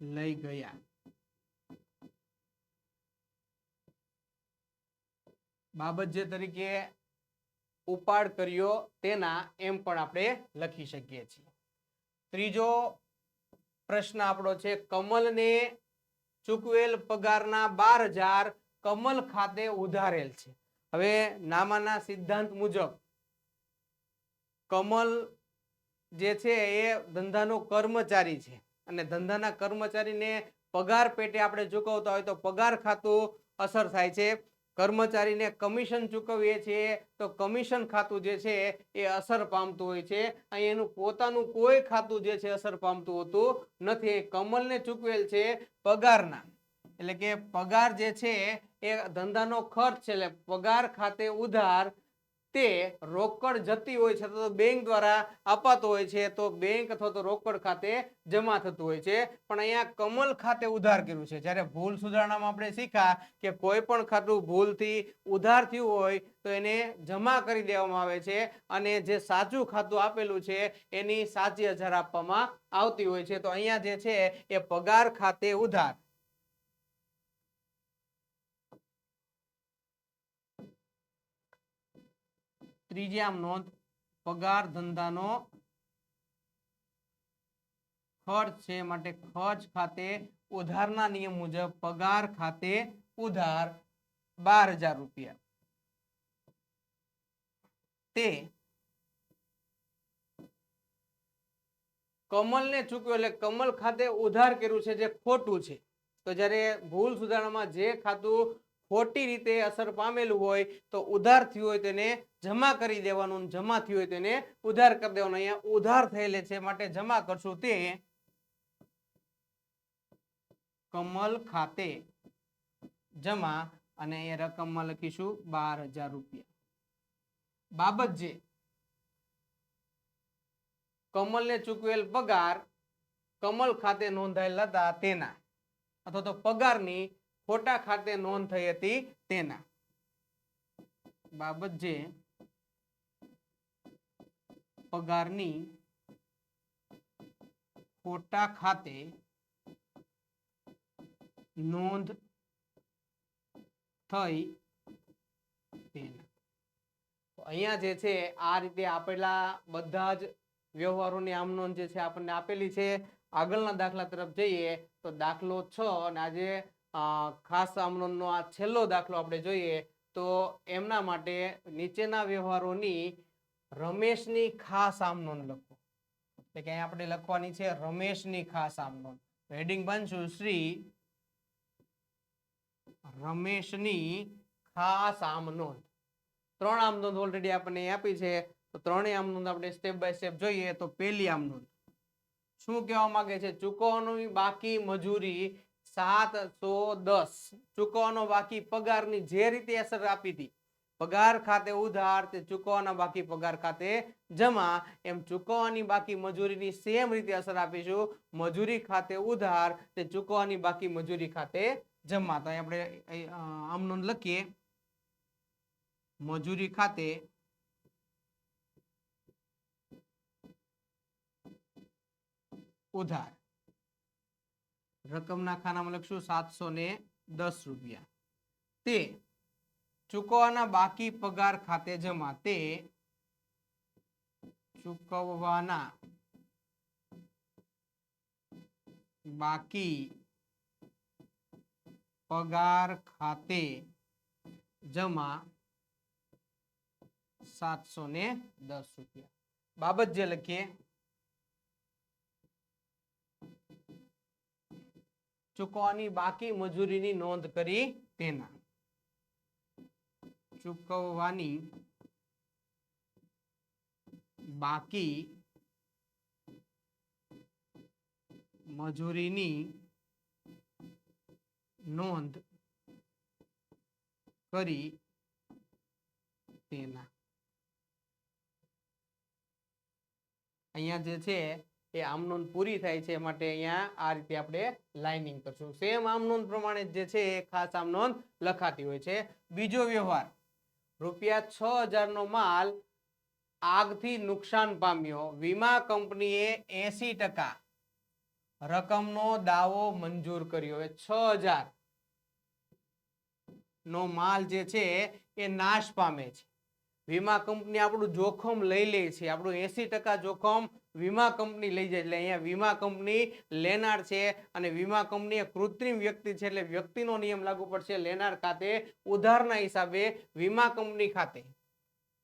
લઈ ગયા બાબત જે તરીકે ઉપાડ કર્યો તેના એમ પણ આપણે લખી શકીએ છીએ ત્રીજો પ્રશ્ન આપણો છે કમલને ચૂકવેલ પગારના 12000 કમલ ખાતે ઉધારેલ છે હવે નામાના સિદ્ધાંત મુજબ કમલ જે છે એ ધંધાનો કર્મચારી છે અને ધંધાના કર્મચારીને પગાર પેટે આપણે ચૂકવતા હોય તો પગાર ખાતું અસર થાય છે કર્મચારીને કમિશન ચૂકવીએ છીએ તો કમિશન ખાતું જે છે એ અસર પામતું હોય છે અહીં એનું પોતાનું કોઈ ખાતું જે છે અસર પામતું હોતું નથી કમલને ચૂકવેલ છે પગારના એટલે કે પગાર જે છે એ ધંધાનો ખર્ચ છે એટલે પગાર ખાતે ઉધાર તે રોકડ જતી હોય છે તો બેંક દ્વારા અપાતો હોય છે તો બેંક અથવા તો રોકડ ખાતે જમા થતું હોય છે પણ અહીંયા કમલ ખાતે ઉધાર કર્યું છે જ્યારે ભૂલ સુધારણામાં આપણે શીખ્યા કે કોઈ પણ ખાતું ભૂલથી ઉધાર થયું હોય તો એને જમા કરી દેવામાં આવે છે અને જે સાચું ખાતું આપેલું છે એની સાચી હજાર આપવામાં આવતી હોય છે તો અહીંયા જે છે એ પગાર ખાતે ઉધાર ત્રીજી આમ નોંધ પગાર ધંધાનો ખર્ચ છે માટે ખર્ચ ખાતે ઉધારના નિયમ મુજબ પગાર ખાતે ઉધાર 12000 રૂપિયા તે કમલને ચૂકવ્યો એટલે કમલ ખાતે ઉધાર કર્યું છે જે ખોટું છે તો જ્યારે ભૂલ સુધારણામાં જે ખાતું ખોટી રીતે અસર પામેલું હોય તો ઉધાર થયું હોય તેને જમા કરી દેવાનું જમા થયું હોય તેને ઉધાર કરી દેવાનું અહીંયા ઉધાર થયેલે છે માટે જમા કરશું તે કમલ ખાતે જમા અને એ રકમમાં લખીશું 12000 રૂપિયા બાબત જે કમલને ચૂકવેલ પગાર કમલ ખાતે નોંધાયેલ હતા તેના અથવા તો પગારની ખોટા ખાતે નોંધ થઈ હતી તેના બાબત જે પગારની ખોટા ખાતે નોંધ થઈ તેના અહીંયા જે છે આ રીતે આપેલા બધા જ વ્યવહારોની આમ નોંધ જે છે આપણને આપેલી છે આગળના દાખલા તરફ જઈએ તો દાખલો 6 અને આજે ખાસ આમ નોંધનો આ છેલ્લો દાખલો આપણે જોઈએ તો એમના માટે નીચેના વ્યવહારોની રમેશની ખાસ આમ નોંધ લખો એટલે કે આપણે લખવાની છે રમેશની ખાસ આમ નોંધ હેડિંગ બનશું શ્રી રમેશની ખાસ આમ નોંધ 3 આમ નોંધ ઓલરેડી આપણને આપી છે તો ત્રણેય આમ નોંધ આપણે સ્ટેપ બાય સ્ટેપ જોઈએ તો પહેલી આમ નોંધ શું કહેવા માંગે છે ચૂકવવાની બાકી મજૂરી 710 ચૂકવવાનો બાકી પગારની જે રીતે અસર આપી હતી પગાર ખાતે ઉધાર તે ચૂકવવાના બાકી પગાર ખાતે જમા એમ ચૂકવવાની બાકી મજૂરીની સેમ રીતે અસર આપીશું મજૂરી ખાતે ઉધાર તે ચૂકવવાની બાકી મજૂરી ખાતે જમા તો આપણે આમ નોંધ લખીએ મજૂરી ખાતે ઉધાર રકમના ખાનામાં લખશું 710 રૂપિયા. તે ચૂકવવાના બાકી પગાર ખાતે જમા. તે ચૂકવવાના બાકી પગાર ખાતે જમા 710 રૂપિયા. બાબત જે લખીએ ચૂકવવાની બાકી મજૂરીની નોંધ કરી તેના. ચૂકવવાની બાકી મજૂરીની નોંધ કરી તેના. અહીંયા જે છે એ આમ નોંધ પૂરી થાય છે માટે અહીંયા આ રીતે આપણે લાઇનિંગ કરશું. સેમ આમ નોંધ પ્રમાણે જે છે એ ખાસ આમ નોંધ લખાતી હોય છે. બીજો વ્યવહાર, ₹6000 નો માલ આગથી નુકસાન પામ્યો. વીમા કંપનીએ 80% રકમનો દાવો મંજૂર કર્યો. 6000 નો માલ જે છે એ નાશ પામે છે. વીમા કંપની આપણું જોખમ લઈ લે છે. આપણું 80% જોખમ વીમા કંપની લઈ જાય. એટલે અહીંયા વીમા કંપની લેનાર છે અને વીમા કંપની એ કૃત્રિમ વ્યક્તિ છે એટલે વ્યક્તિનો નિયમ લાગુ પડશે. લેનાર ખાતે ઉધારના હિસાબે વીમા કંપની ખાતે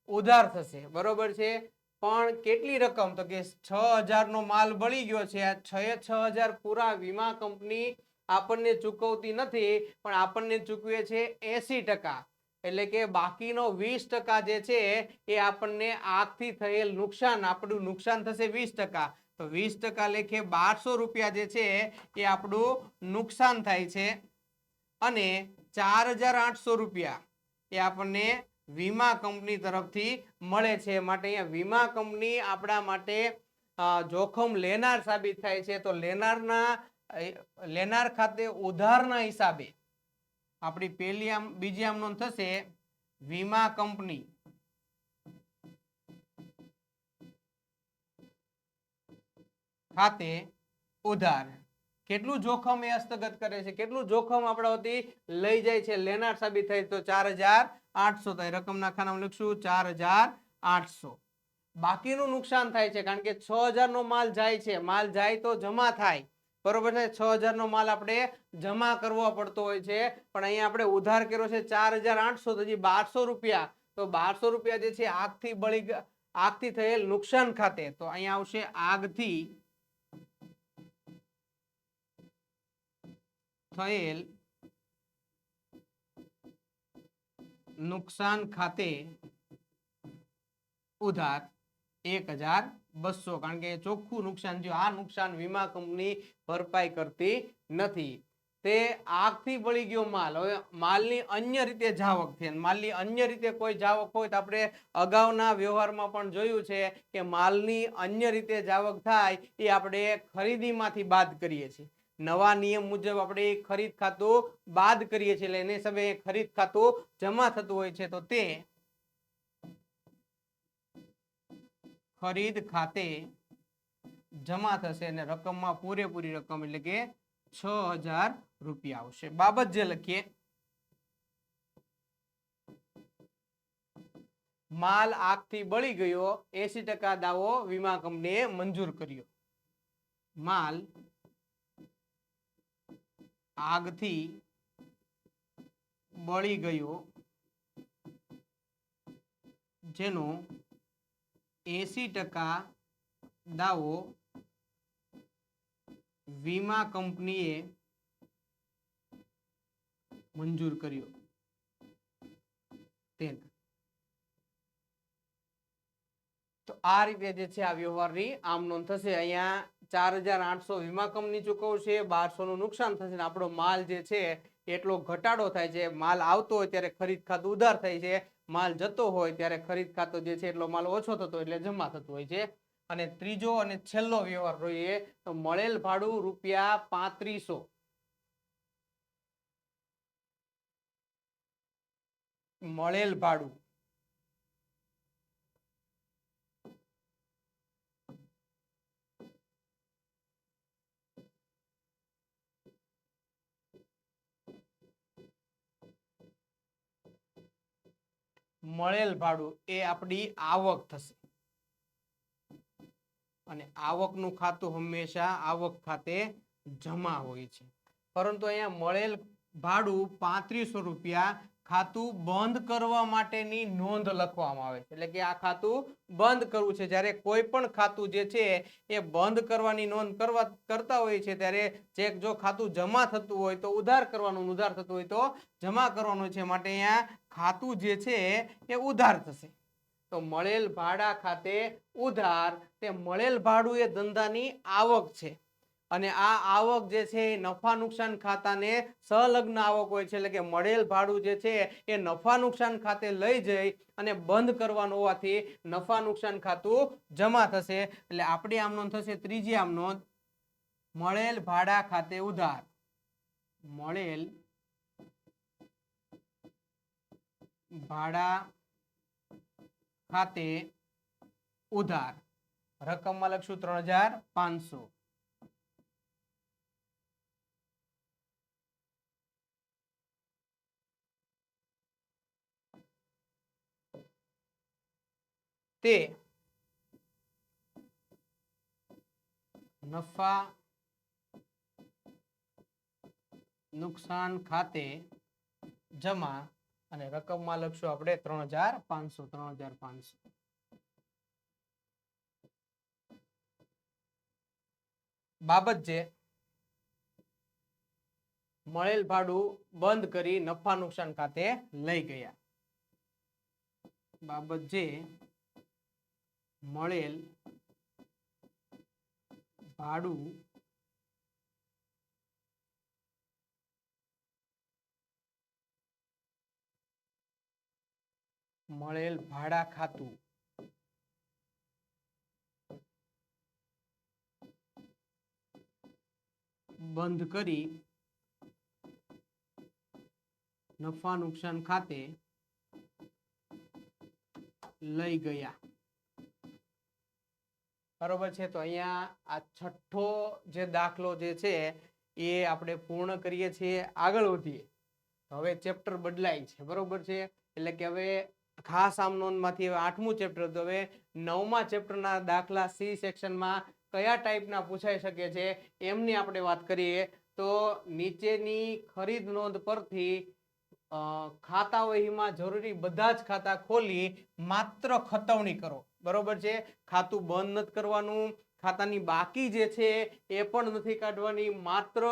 ઉધાર થશે. બરોબર છે. પણ કેટલી રકમ? તો કે 6000 નો માલ બળી ગયો છે. આ 6000 પૂરા વીમા કંપની આપણને ચૂકવતી નથી પણ આપણને ચૂકવે છે 80%. એટલે કે બાકીનો 20% જે છે એ આપણને આગથી થયેલ નુકસાન, આપણું નુકસાન થશે 20%. તો 20% લેખે 1200 રૂપિયા જે છે એ આપણું નુકસાન થાય છે અને 4800 રૂપિયા એ આપણને વીમા કંપની તરફથી મળે છે. માટે અહીંયા વીમા કંપની આપણા માટે જોખમ લેનાર સાબિત થાય છે. તો લેનાર ખાતે ઉધારના હિસાબે આપણી બીજી આમ નોંધ થશે વીમા કંપની ખાતે ઉધાર. કેટલું જોખમ એ હસ્તગત કરે છે, કેટલું જોખમ આપણા વતી લઈ જાય છે, લેનાર સાબિત થાય તો 4800 થાય. રકમના ખાનામાં લખશું 4800. બાકીનું નુકસાન થાય છે કારણ કે 6000 નો માલ જાય છે. માલ જાય તો જમા થાય. બરોબર છે. 6000 નો માલ આપણે જમા કરવો પડતો હોય છે પણ અહીંયા આપણે ઉધાર કર્યો છે 4800 તો હજી 1200 રૂપિયા. તો 1200 રૂપિયા જે છે આગથી થયેલ નુકસાન ખાતે. તો અહીંયા આવશે આગથી થયેલ નુકસાન ખાતે ઉધાર 1200. કારણ કે ચોખ્ખું નુકસાન થયું. આ નુકસાન વીમા કંપની ભરપાઈ કરતી નથી. તે આગથી બળી ગયો માલ. હવે માલની અન્ય રીતે જાવક છે. માલની અન્ય રીતે કોઈ જાવક હોય તો આપણે અગાઉના વ્યવહારમાં પણ જોયું છે કે માલની અન્ય રીતે જાવક થાય એ આપણે ખરીદીમાંથી બાદ કરીએ છીએ. નવા નિયમ મુજબ આપણે ખરીદ ખાતું બાદ કરીએ છીએ એટલે એને સમયે ખરીદ ખાતું જમા થતું હોય છે. તો તે ખરીદ ખાતે જમા થશે અને રકમમાં પૂરેપૂરી રકમ એટલે કે 6000 રૂપિયા આવશે. બાબત જે લખીએ માલ આગથી બળી ગયો 80% દાવો વીમા કંપનીએ મંજૂર કર્યો. માલ આગથી બળી ગયો જેનો 80% દાવો વીમા કંપનીએ મંજૂર કર્યો. તો આ રીતે જે છે આ વ્યવહારની આમ નોંધ થશે. અહીંયા 4800 વીમા કંપની ચૂકવશે, 1200 નું નુકસાન થશે ને આપણો માલ જે છે એટલો ઘટાડો થાય છે. માલ આવતો હોય ત્યારે ખરીદ ખાતું ઉધાર થાય છે, માલ જતો હોય ત્યારે ખરીદ ખાતો જે છે એટલો માલ ઓછો થતો એટલે જમા થતું હોય છે. અને ત્રીજો અને છેલ્લો વ્યવહાર જોઈએ તો મળેલ ભાડું ₹3500. મળેલ ભાડું મળેલ ભાડું એ આપણી આવક થશે અને આવકનું ખાતું હંમેશા આવક ખાતે જમા હોય છે, પરંતુ અહીંયા મળેલ ભાડું 3500 રૂપિયા ખાતું બંધ કરવા માટેની નોંધ લખવામાં આવે છે, એટલે કે આ ખાતું બંધ કરવું છે. જ્યારે કોઈ પણ ખાતું જે છે એ બંધ કરવાની નોંધ કરતા હોય છે ત્યારે ચેક જો ખાતું જમા થતું હોય તો ઉધાર કરવાનું, ઉધાર થતું હોય તો જમા કરવાનું છે, માટે અહીંયા ખાતું જે છે એ ઉધાર થશે. તો મળેલ ભાડા ખાતે ઉધાર, તે મળેલ ભાડું એ ધંધાની આવક છે અને આ આવક જે છે એ નફા નુકસાન ખાતાને સંલગ્ન આવક હોય છે, એટલે કે મળેલ ભાડું જે છે એ નફા નુકસાન ખાતે લઈ જઈ અને બંધ કરવાનું હોવાથી નફા નુકસાન ખાતું જમા થશે. એટલે આપણી આમ નોંધ થશે ત્રીજી આમ નોંધ, મળેલ ભાડા ખાતે ઉધાર, મળેલ ભાડા ખાતે ઉધાર, રકમમાં લખશું 3500. તે નફા નુકસાન ખાતે જમા અને રકમમાં લખશું આપણે 3500. બાબત જે મળેલ ભાડું બંધ કરી નફા નુકસાન ખાતે લઈ ગયા. બાબત જે મળેલ ભાડું મળેલ ભાડા ખાતું બંધ કરી નફા નુકસાન ખાતે લઈ ગયા. બરોબર છે. તો અહીંયા આ છઠ્ઠો જે દાખલો જે છે એ આપણે પૂર્ણ કરીએ છીએ. આગળ વધીએ હવે ચેપ્ટર બદલાય છે, બરોબર છે, એટલે કે હવે ખાસ આમ નોંધમાંથી 8મું ચેપ્ટર, તો હવે 9મા ચેપ્ટરના દાખલા સી સેક્શનમાં કયા ટાઈપના પૂછાઈ શકે છે એમની આપણે વાત કરીએ. તો નીચેની ખરીદ નોંધ પરથી ખાતા વહીમાં જરૂરી બધા જ ખાતા ખોલી માત્ર ખતવણી કરો, બરોબર છે. ખાતું બંધ નથી કરવાનું, ખાતાની બાકી જે છે એ પણ નથી કાઢવાની, માત્ર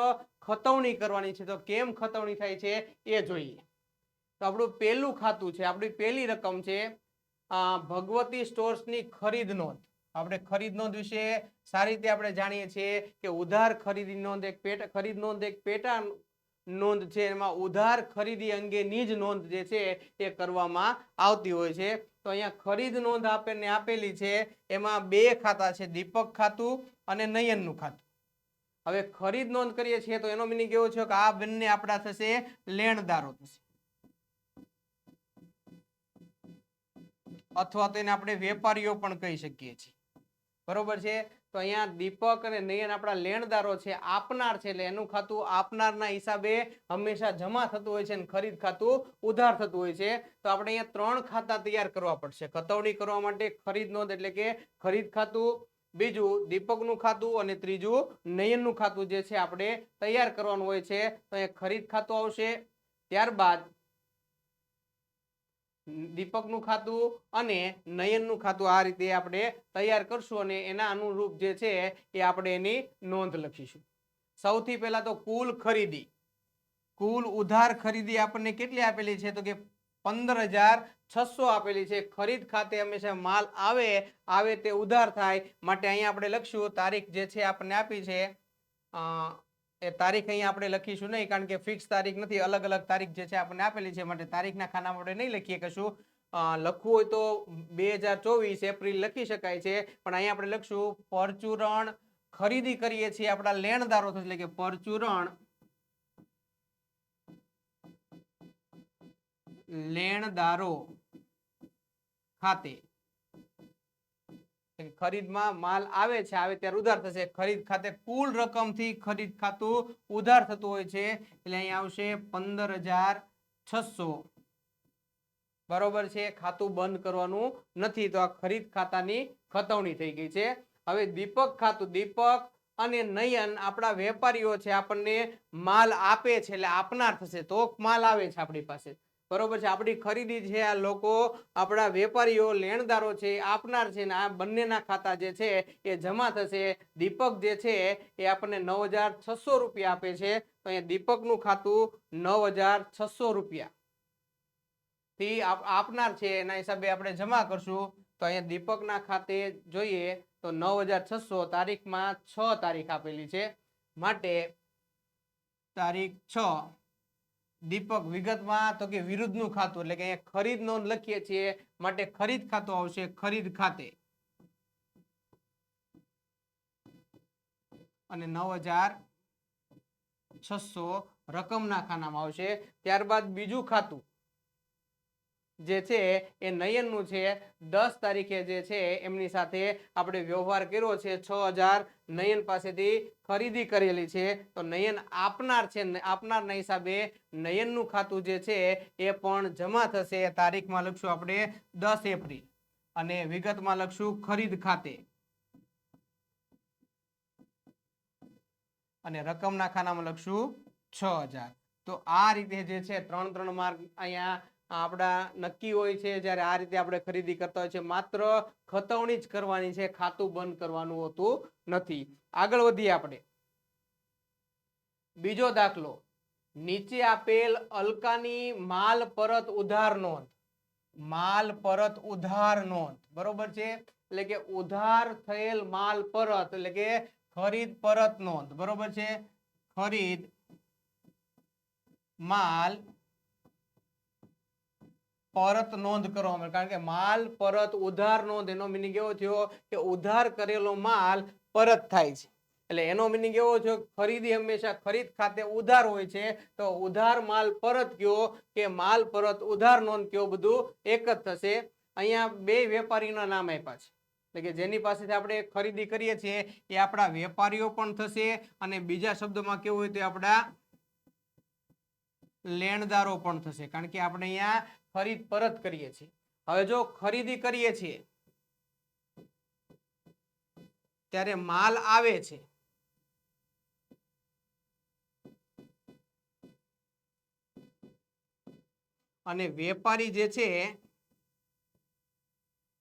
ખતવણી કરવાની છે. તો કેમ ખતવણી થાય છે એ જોઈએ. તો આપણું પહેલું ખાતું છે, આપણી પહેલી રકમ છે ભગવતી સ્ટોર્સની ખરીદ નોંધ. આપણે ખરીદ નોંધ વિશે સારી રીતે આપણે જાણીએ છીએ કે ઉધાર ખરીદી નોંધ એક ખરીદ નોંધ એક પેટા નોંધ છે, એમાં ઉધાર ખરીદી અંગેની જ નોંધ જે છે એ કરવામાં આવતી હોય છે. તો અહીંયા ખરીદ નોંધ આપણને આપેલી છે, એમાં બે ખાતા છે, દીપક ખાતું અને નયનનું ખાતું. હવે ખરીદ નોંધ કરીએ છીએ તો એનો મીનિંગ એવો છે કે આ બંને આપણા થશે લેણદારો થશે, અથવા તો એને આપણે વેપારીઓ પણ કહી શકીએ છીએ, બરોબર છે. તો અહીંયા દીપક અને નયન આપણા લેણદારો છે, આપનાર છે, એટલે એનું ખાતું આપનારના હિસાબે હંમેશા જમા થતું હોય છે અને ખરીદ ખાતું ઉધાર થતું હોય છે. તો આપણે અહીંયા 3 ખાતા તૈયાર કરવા પડશે. ખતવણી કરવા માટે ખરીદ નોંધ એટલે કે ખરીદ ખાતું, બીજું દીપકનું ખાતું અને ત્રીજું નયનનું ખાતું જે છે આપણે તૈયાર કરવાનું હોય છે. તો અહીંયા ખરીદ ખાતું આવશે, ત્યારબાદ દીપકનું ખાતું અને નયનનું ખાતું આ રીતે આપણે તૈયાર કરશું અને એના અનુરૂપ જે છે એ આપણે એની નોંધ લખીશું. સૌથી પહેલા તો કુલ ખરીદી, કુલ ઉધાર ખરીદી આપણને કેટલી આપેલી છે તો કે 15,600 આપેલી છે. ખરીદ ખાતે હંમેશા માલ આવે તે ઉધાર થાય, માટે અહીંયા આપણે લખશું તારીખ જે છે આપણને આપી છે એ તારીખ અહીંયા આપણે લખીશું નહીં, કારણ કે ફિક્સ તારીખ નથી, અલગ અલગ તારીખ જે છે આપણને આપેલી છે, માટે તારીખના ખાનામાં આપણે નહીં લખીએ કશું. લખવું હોય તો 2024 એપ્રિલ લખી શકાય છે, પણ અહીંયા આપણે લખશું પરચુરણ ખરીદી કરીએ છીએ આપણા લેણદારો, એટલે કે પરચુરણ લેણદારો ખાતે. ખરીદમાં માલ આવે છે, આવે ત્યારે ઉધાર થશે. ખરીદ ખાતે કુલ રકમથી ખરીદ ખાતું ઉધાર થતું હોય છે, એટલે અહીંયા આવશે 15,600, બરોબર છે, ખાતું બંધ કરવાનું નથી. તો આ ખરીદ ખાતાની ખતવણી થઈ ગઈ છે. હવે દીપક ખાતું, દીપક અને નયન આપણા વેપારીઓ છે, આપણને માલ આપે છે એટલે આપનાર થશે. તો માલ આવે છે આપણી પાસે, બરોબર છે. આપણી ખરીદી છે, આ લોકો આપણા વેપારીઓ લેણદારો છે આપનાર છે, ને આ બંનેના ખાતા જે છે એ જમા થશે. દીપક જે છે એ આપણને 9,600 રૂપિયા આપે છે. તો અહીંયા દીપકનું ખાતું 9,600 રૂપિયા થી આપનાર છે એના હિસાબે આપણે જમા કરશું. તો અહીંયા દીપકના ખાતે જોઈએ તો 9,600, તારીખમાં 6 તારીખ આપેલી છે માટે તારીખ 6. દીપક વિગતમાં તો કે વિરુદ્ધનું ખાતું એટલે કે અહીંયા ખરીદ નોંધ લખીએ છીએ માટે ખરીદ ખાતું આવશે. ખરીદ ખાતે અને 9,600 રકમના ખાનામાં આવશે. ત્યારબાદ બીજું ખાતું જે છે એ નયનનું છે. 10 તારીખે જે છે એમની સાથે આપણે વ્યવહાર કર્યો છે. 6,000 નયન પાસેથી ખરીદી કરેલી છે. તો નયન આપનાર છે, આપનારના હિસાબે નયનનું ખાતું જે છે એ પણ જમા થશે. તારીખમાં લખશું આપણે 10 એપ્રિલ અને વિગતમાં લખશું ખરીદ ખાતે અને રકમના ખાનામાં લખશું 6,000. તો આ રીતે જે છે 3 માર્ક અહીંયા આપણા નક્કી હોય છે જ્યારે આ રીતે આપણે ખરીદી કરતા હોય છે. માત્ર ખતવણી જ કરવાની છે, ખાતું બંધ કરવાનું હોતું નથી. આગળ વધીએ આપણે. બીજો દાખલો, નીચે આપેલ અલકાની માલ પરત ઉધાર નોંધ, માલ પરત ઉધાર નોંધ, બરોબર છે, એટલે કે ઉધાર થયેલ માલ પરત એટલે કે ખરીદ પરત નોંધ, બરોબર છે. ખરીદ માલ પરત નોંધ કરવામાં, કારણ કે માલ પરત ઉધાર નોંધ એનો મિનિંગ એવો થયો કે ઉધાર કરેલો માલ પરત થાય છે. એટલે એનો મિનિંગ એવો થયો ખરીદી હંમેશા ખરીદ ખાતે ઉધાર હોય છે. તો ઉધાર માલ પરત કયો કે માલ પરત ઉધાર નોંધ કયો, બધું એક જ થશે. અહીંયા બે વેપારીના નામ આપ્યા છે એટલે કે જેની પાસેથી આપણે ખરીદી કરીએ છીએ એ આપણા વેપારીઓ પણ થશે અને બીજા શબ્દોમાં કેવું હોય તો આપણા લેણદારો પણ થશે, કારણ કે આપણે અહીંયા ખરીદ પરત કરીએ છીએ. હવે જો ખરીદી કરીએ છીએ ત્યારે માલ આવે છે અને વેપારી જે છે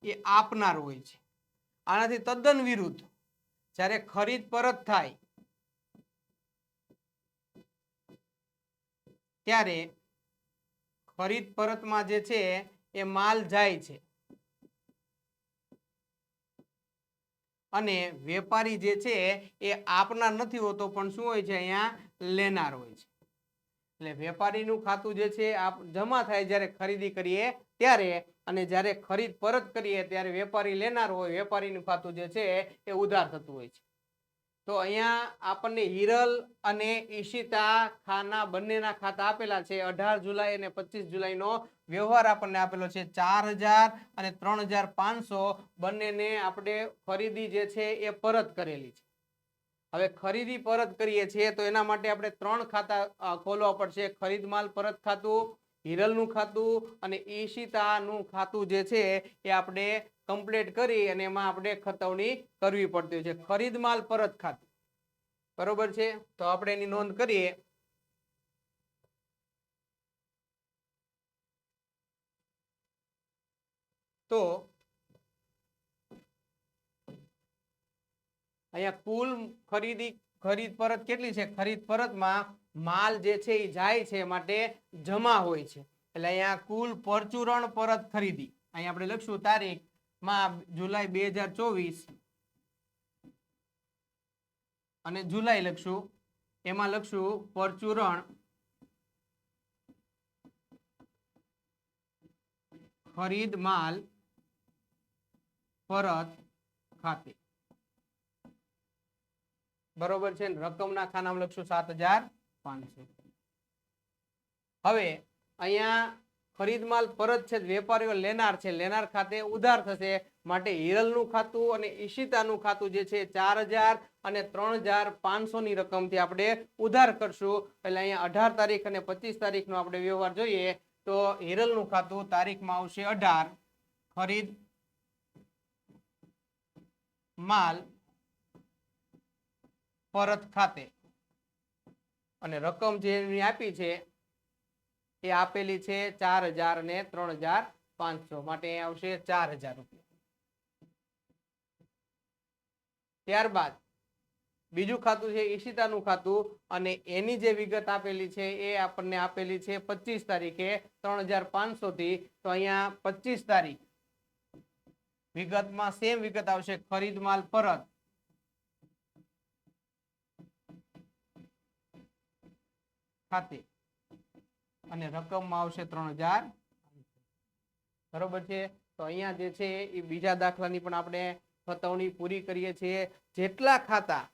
એ આપનાર હોય છે. આનાથી તદ્દન વિરુદ્ધ જ્યારે ખરીદ પરત થાય ત્યારે ખરીદ પરતમાં જે છે એ માલ જાય છે અને વેપારી જે છે એ આપનાર નથી હોતો પણ શું હોય છે અહીંયા લેનાર હોય છે. એટલે વેપારીનું ખાતું જે છે આ જમા થાય જ્યારે ખરીદી કરીએ ત્યારે, અને જ્યારે ખરીદ પરત કરીએ ત્યારે વેપારી લેનાર હોય, વેપારીનું ખાતું જે છે એ ઉધાર થતું હોય છે. તો અહીંયા આપણને હિરલ અને ઈશિતા ખાના બંનેના ખાતા આપેલા છે. 18 જુલાઈ અને 25 જુલાઈનો વ્યવહાર આપણને આપેલો છે. 4,000 અને 3,500 બંનેને આપણે ખરીદી જે છે એ પરત કરેલી છે. હવે ખરીદી પરત કરીએ છીએ તો એના માટે આપણે 3 ખાતા ખોલવા પડશે. ખરીદ માલ પરત ખાતું, હિરલનું ખાતું અને ઈશિતાનું ખાતું જે છે એ આપણે કમ્પ્લીટ કરી અને એમાં આપણે ખતવણી કરવી પડતી હોય છે. ખરીદ માલ પરત ખાતું, બરોબર છે. તો આપણે એની નોંધ કરીએ. તો અહીંયા કુલ ખરીદ પરત કેટલી છે? ખરીદ પરતમાં માલ જે છે એ જાય છે માટે જમા હોય છે. એટલે અહીંયા કુલ પરચુરણ પરત ખરીદી, અહીંયા આપણે લખશું તારીખમાં જુલાઈ 2024 અને જુલાઈ લખશું, એમાં લખશું પરચુરણ ખરીદ માલ પરત ખાતે, બરોબર છે. રકમના ખાનામાં લખશું 7,500. હવે અહીંયા ખરીદ માલ પરત છે, વેપારીઓ લેનાર છે, લેનાર ખાતે ઉધાર થશે માટે હિરલનું ખાતું અને ઈશિતાનું ખાતું જે છે 4,000 અને 3,500 ની રકમથી આપણે ઉધાર કરશું. એટલે અહીંયા 18 તારીખ અને 25 તારીખનો આપણે વ્યવહાર જોઈએ તો હિરલનું ખાતું તારીખમાં આવશે 18, ખરીદ માલ પરત ખાતે અને રકમ જે આપી છે એ આપેલી છે 4000 ને 3500 માટે આવશે 4000 રૂપિયા. ત્યારબાદ બીજું ખાતું છે ઈશિતાનું ખાતું અને એની જે વિગત આપેલી છે એ આપણને આપેલી છે 25 તારીખે 3500 થી. તો અહીંયા 25 તારીખ વિગતમાં સેમ વિગત આવશે, ખરીદ માલ પરત ખાતે અને રકમમાં આવશે 3000. બરોબર છે. તો અહીંયા જે છે એ બીજા દાખલાની પણ આપણે પતવણી પૂરી કરીએ છીએ. જેટલા ખાતા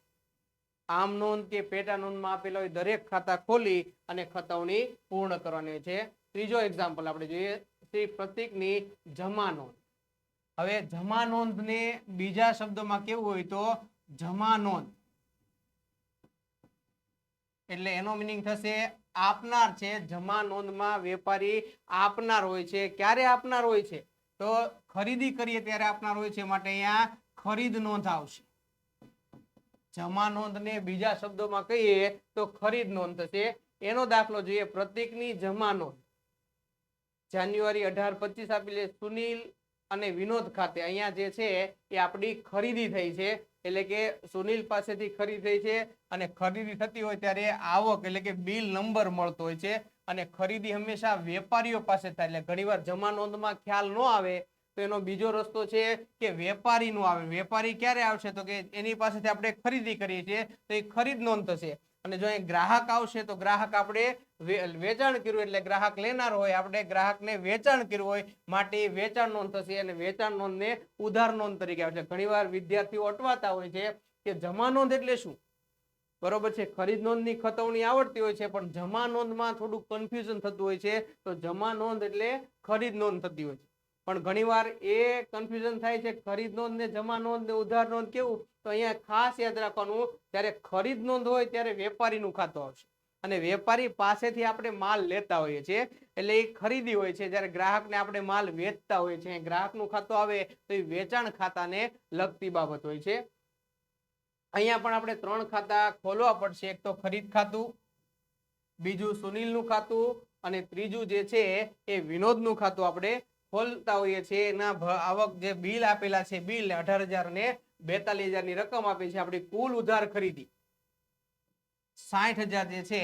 આમ નોંધ કે પેટા નોંધમાં આપેલા હોય દરેક ખાતા ખોલી અને ખતવણી પૂર્ણ કરવાની છે. ત્રીજો એક્ઝામ્પલ આપણે જોઈએ, શ્રી પ્રતીકની જમા નોંધ. હવે જમા નોંધ ને બીજા શબ્દોમાં કેવું હોય તો જમા નોંધ એટલે એનો મિનિંગ થશે આપનાર છે. જમા નોંધમાં વેપારી આપનાર હોય છે. ક્યારે આપનાર હોય છે તો ખરીદી કરીએ ત્યારે આપનાર હોય છે, માટે અહીંયા ખરીદ નોંધ આવશે. જમા નોંધ ને બીજા શબ્દોમાં કહીએ તો ખરીદ નોંધ થશે. એનો દાખલો જોઈએ, પ્રતીકની જમા નોંધ જાન્યુઆરી 18-25 આપેલી સુનિલ અને વિનોદ ખાતે. અહીંયા જે છે એ આપણી ખરીદી થઈ છે, એટલે કે સુનિલ પાસેથી ખરીદી થઈ છે અને ખરીદી થતી હોય ત્યારે આવક એટલે કે બિલ નંબર મળતો હોય છે અને ખરીદી હંમેશા વેપારીઓ પાસે થાય. એટલે ઘણીવાર જમા નોંધમાં ખ્યાલ ન આવે તો એનો બીજો રસ્તો છે કે વેપારી નું આવે. વેપારી ક્યારે આવશે તો કે એની પાસેથી આપણે ખરીદી કરીએ છીએ તો એ ખરીદ નોંધ થશે. અને જો અહીં ગ્રાહક આવશે તો ગ્રાહક આપણે વેચાણ કર્યું એટલે ગ્રાહક લેનાર હોય, આપણે ગ્રાહકને વેચાણ કર્યું હોય માટે વેચાણ નોંધ થશે અને વેચાણ નોંધ ને ઉધાર નોંધ તરીકે આવશે. ઘણીવાર વિદ્યાર્થીઓ અટવાતા હોય છે કે જમા નોંધ એટલે શું. બરોબર છે, ખરીદ નોંધની ખતવણી આવડતી હોય છે પણ જમા નોંધમાં થોડું કન્ફ્યુઝન થતું હોય છે. તો જમા નોંધ એટલે ખરીદ નોંધ થતી હોય છે પણ ઘણીવાર એ કન્ફ્યુઝન થાય છે ખરીદ નોંધ ને જમા નોંધ ને ઉધાર નોંધ કેવું. તો અહીંયા ખાસ યાદ રાખવાનું, જ્યારે ખરીદ નોંધ હોય ત્યારે વેપારીનું ખાતું આવશે અને વેપારી પાસેથી આપણે માલ લેતા હોઈએ છીએ એટલે એ ખરીદી હોય છે. જ્યારે ગ્રાહકને આપણે માલ વેચતા હોઈએ છીએ, ગ્રાહકનું ખાતું આવે તો એ વેચાણ ખાતાને લગતી બાબત હોય છે. અહીંયા પણ આપણે 3 ખાતા ખોલવા પડશે. એક તો ખરીદ ખાતું, બીજું સુનિલનું ખાતું અને ત્રીજું જે છે એ વિનોદનું ખાતું આપણે ખોલતા હોઈએ છીએ. એના આવક જે બિલ આપેલા છે, બિલ 18,000 ને 42,000 ની રકમ આપી છે. આપણી કુલ ઉધાર ખરીદી 60,000 જે છે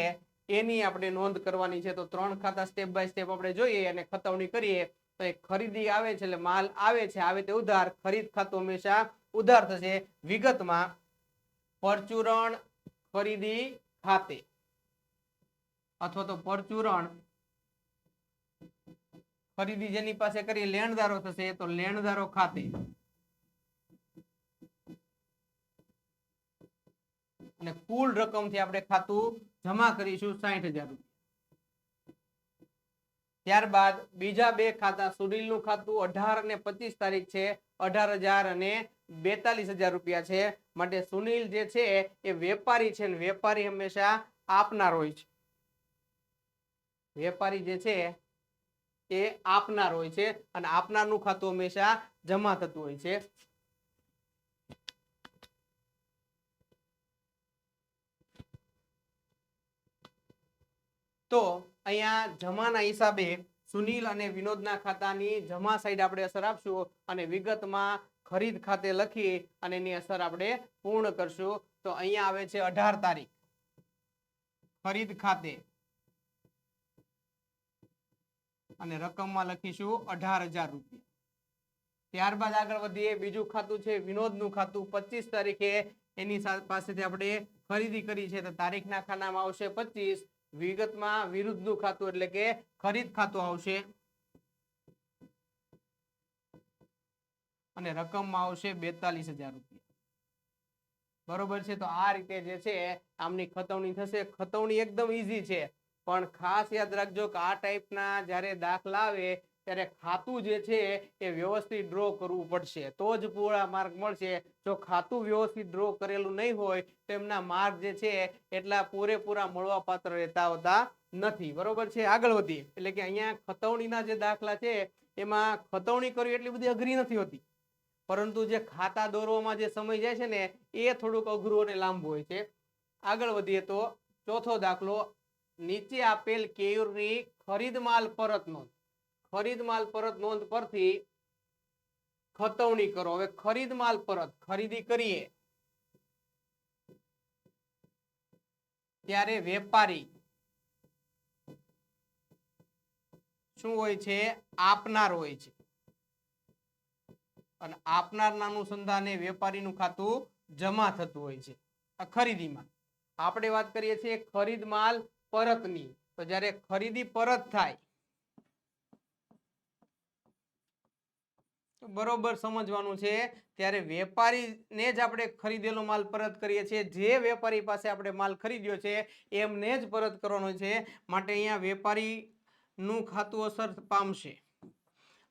એની આપણે નોંધ કરવાની છે. તો 3 ખાતા સ્ટેપ બાય સ્ટેપ આપણે જોઈએ અને ખતવણી કરીએ. તો એક ખરીદી આવે છે એટલે માલ આવે છે, આવે તે ઉધાર. ખરીદ ખાતું હંમેશા ઉધાર થશે. વિગતમાં પરચુરણ ખરીદી ખાતે અથવા તો પરચુરણ ખરીદી જેની પાસે કરી લેણદારો થશે તો લેણદારો ખાતે અને કુલ રકમથી આપણે ખાતું જમા કરીશું 60,000 રૂપિયા. ત્યારબાદ બીજા 2 ખાતા, સુનિલનું ખાતું 18 અને 25 તારીખ છે, 18,000 અને 42,000 રૂપિયા છે. માટે સુનિલ જે છે એ વેપારી છે અને વેપારી હંમેશા આપનાર હોય છે. વેપારી જે છે એ આપનાર હોય છે અને આપનારનું ખાતું હંમેશા જમા થતું હોય છે. તો અહીંયા જમાના હિસાબે સુનિલ અને વિનોદના ખાતાની જમા સાઈડ આપણે અસર આપશું અને વિગતમાં ખરીદ ખાતે લખી અને એની અસર આપણે પૂર્ણ કરશું. તો અહીંયા આવે છે 18 તારીખ ખરીદ ખાતે અને રકમમાં લખીશું 18,000 રૂપિયા. ત્યારબાદ આગળ વધીએ. બીજું ખાતું છે વિનોદનું ખાતું, 25 તારીખે એની પાસેથી આપણે ખરીદી કરી છે તો તારીખના ખાનામાં આવશે 25. વિગતમાં વિરુદ્ધનું ખાતું એટલે કે ખરીદ ખાતું આવશે અને રકમમાં આવશે 42,000 રૂપિયા. બરોબર છે. તો આ રીતે જે છે આમની ખતવણી થશે. ખતવણી એકદમ ઈઝી છે પણ ખાસ યાદ રાખજો કે આ ટાઈપના જ્યારે દાખલા આવે ત્યારે ખાતું જે છે એ વ્યવસ્થિત ડ્રો કરવું પડશે તો જ પૂરા માર્ક મળશે. જો ખાતું વ્યવસ્થિત ડ્રો કરેલું નહીં હોય તો એમના માર્ક જે છે એટલા પૂરેપૂરા મળવા પાત્ર રહેતા હોતા નથી, બરોબર છે। આગળ વધીએ એટલે કે અહીંયા ખતવણીના જે દાખલા છે એમાં ખતવણી કરવી એટલી બધી અઘરી નથી હોતી, પરંતુ જે ખાતા દોરવામાં જે સમય જાય છે ને એ થોડુંક અઘરું અને લાંબુ હોય છે। આગળ વધીએ તો ચોથો દાખલો, નીચે આપેલ કેયુરની ખરીદ માલ પરત નોંધ, ખરીદ માલ પરત નોંધ પરથી ખતવણી કરો। હવે ખરીદ માલ પરત, ખરીદી કરીએ ત્યારે વેપારી શું હોય છે? આપનાર હોય છે, અને આપનારના અનુસંધાને વેપારીનું ખાતું જમા થતું હોય છે આ ખરીદીમાં। આપણે વાત કરીએ છીએ ખરીદ માલ પરતની, તો જ્યારે ખરીદી પરત થાય બરોબર સમજવાનું છે, ત્યારે વેપારીને જ આપણે ખરીદેલો માલ પરત કરીએ છીએ। જે વેપારી પાસે આપણે માલ ખરીદ્યો છે એમને જ પરત કરવાનો છે, માટે અહીંયા વેપારી નું ખાતું અસર પામશે।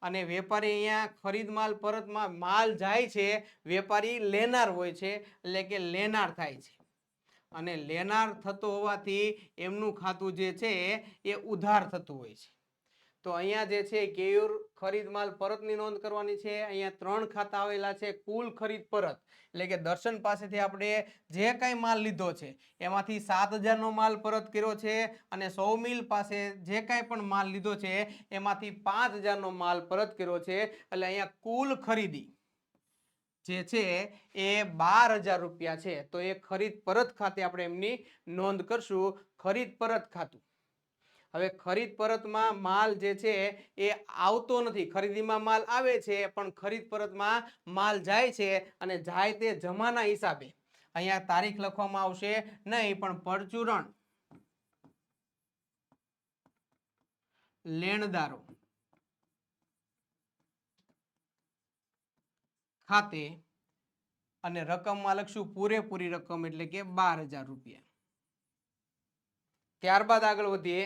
અને વેપારી અહીંયા ખરીદ માલ પરતમાં માલ જાય છે, વેપારી લેનાર હોય છે એટલે કે લેનાર થાય છે, અને લેનાર થતો હોવાથી એમનું ખાતું જે છે એ ઉધાર થતું હોય છે। તો અહીંયા જે છે કેયુર ખરીદ માલ પરતની નોંધ કરવાની છે। અહીંયા 3 ખાતા આવેલા છે, કુલ ખરીદ પરત એટલે કે દર્શન પાસેથી આપણે જે કાંઈ માલ લીધો છે એમાંથી 7000 નો માલ પરત કર્યો છે, અને સૌમિલ પાસે જે કાંઈ પણ માલ લીધો છે એમાંથી 5000 નો માલ પરત કર્યો છે, એટલે અહીંયા કુલ ખરીદી જે છે એ 12000 રૂપિયા છે। તો એ ખરીદ પરત ખાતે આપણે એમની નોંધ કરશું, ખરીદ પરત ખાતું। હવે ખરીદ પરતમાં માલ જે છે એ આવતો નથી, ખરીદીમાં માલ આવે છે પણ ખરીદ પરતમાં માલ જાય છે, અને જાય તે જમાના હિસાબે અહીંયા તારીખ લખવામાં આવશે નહીં, પણ પરચુરણ લેણદારો ખાતે, અને રકમમાં લખશું પૂરેપૂરી રકમ એટલે કે 12000 રૂપિયા। ત્યારબાદ આગળ વધીએ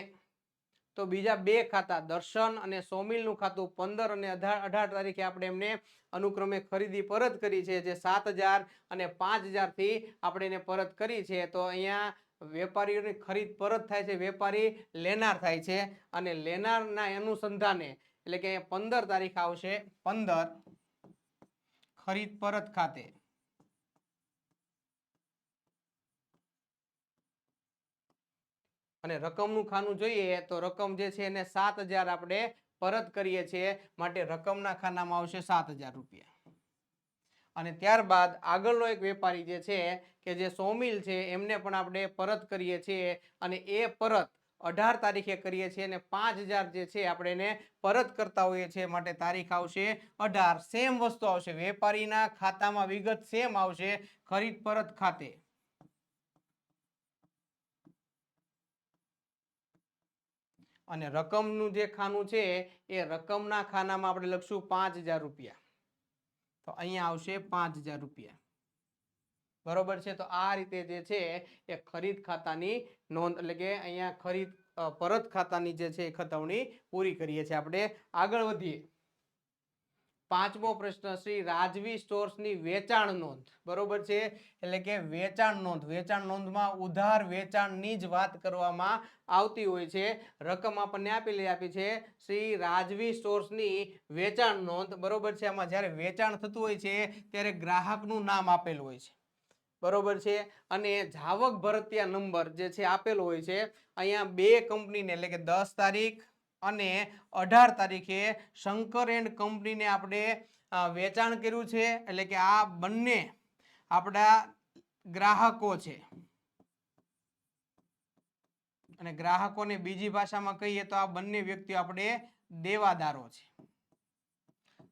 તો બીજા 2 ખાતા દર્શન અને સૌમિલનું ખાતું 15 અને 18 તારીખે આપણે એમને અનુક્રમે ખરીદી પરત કરી છે, જે 7000 અને 5000 થી આપણે એને પરત કરી છે। તો અહીંયા વેપારીઓની ખરીદ પરત થાય છે, વેપારી લેનાર થાય છે, અને લેનારના અનુસંધાને એટલે કે 15 તારીખ આવશે, 15 ખરીદ પરત ખાતે અને રકમનું ખાનું જોઈએ તો રકમ જે છે એને 7000 આપણે પરત કરીએ છીએ, માટે રકમના ખાનામાં આવશે 7000 રૂપિયા। અને ત્યારબાદ આગળનો એક વેપારી જે છે કે જે સૌમિલ છે એમને પણ આપણે પરત કરીએ છીએ, અને એ પરત 18 તારીખે કરીએ છીએ, અને 5000 જે છે આપણે એને પરત કરતા હોઈએ છીએ, માટે તારીખ આવશે 18। સેમ વસ્તુ આવશે, વેપારીના ખાતામાં વિગત સેમ આવશે, ખરીદ પરત ખાતે અને રકમનું જે ખાનું છે એ રકમના ખાનામાં આપણે લખશું 5000 રૂપિયા। તો અહીંયા આવશે 5000 રૂપિયા, બરોબર છે। તો આ રીતે જે છે એ ખરીદ ખાતાની નોંધ એટલે કે અહીંયા ખરીદ પરત ખાતાની જે છે ખતવણી પૂરી કરીએ છીએ આપણે। આગળ વધીએ, 5મો પ્રશ્ન, શ્રી રાજવી સ્ટોર્સની વેચાણ નોંધ, બરોબર છે, એટલે કે વેચાણ નોંધ। વેચાણ નોંધમાં ઉધાર વેચાણની જ વાત કરવામાં આવતી હોય છે। રકમ આપણને આપી છે શ્રી રાજવી સ્ટોર્સની વેચાણ નોંધ, બરોબર છે। આમાં જ્યારે વેચાણ થતું હોય છે ત્યારે ગ્રાહકનું નામ આપેલું હોય છે, બરોબર છે, અને જાવક ભરતિયા નંબર જે છે આપેલો હોય છે। અહીંયા 2 કંપનીને એટલે કે 10 તારીખ અને 18 તારીખે શંકર એન્ડ કંપનીને આપણે વેચાણ કર્યું છે, એટલે કે આ બંને આપણા ગ્રાહકો છે, અને ગ્રાહકોને બીજી ભાષામાં કહીએ તો આ બંને વ્યક્તિઓ આપણે દેવાદારો છે।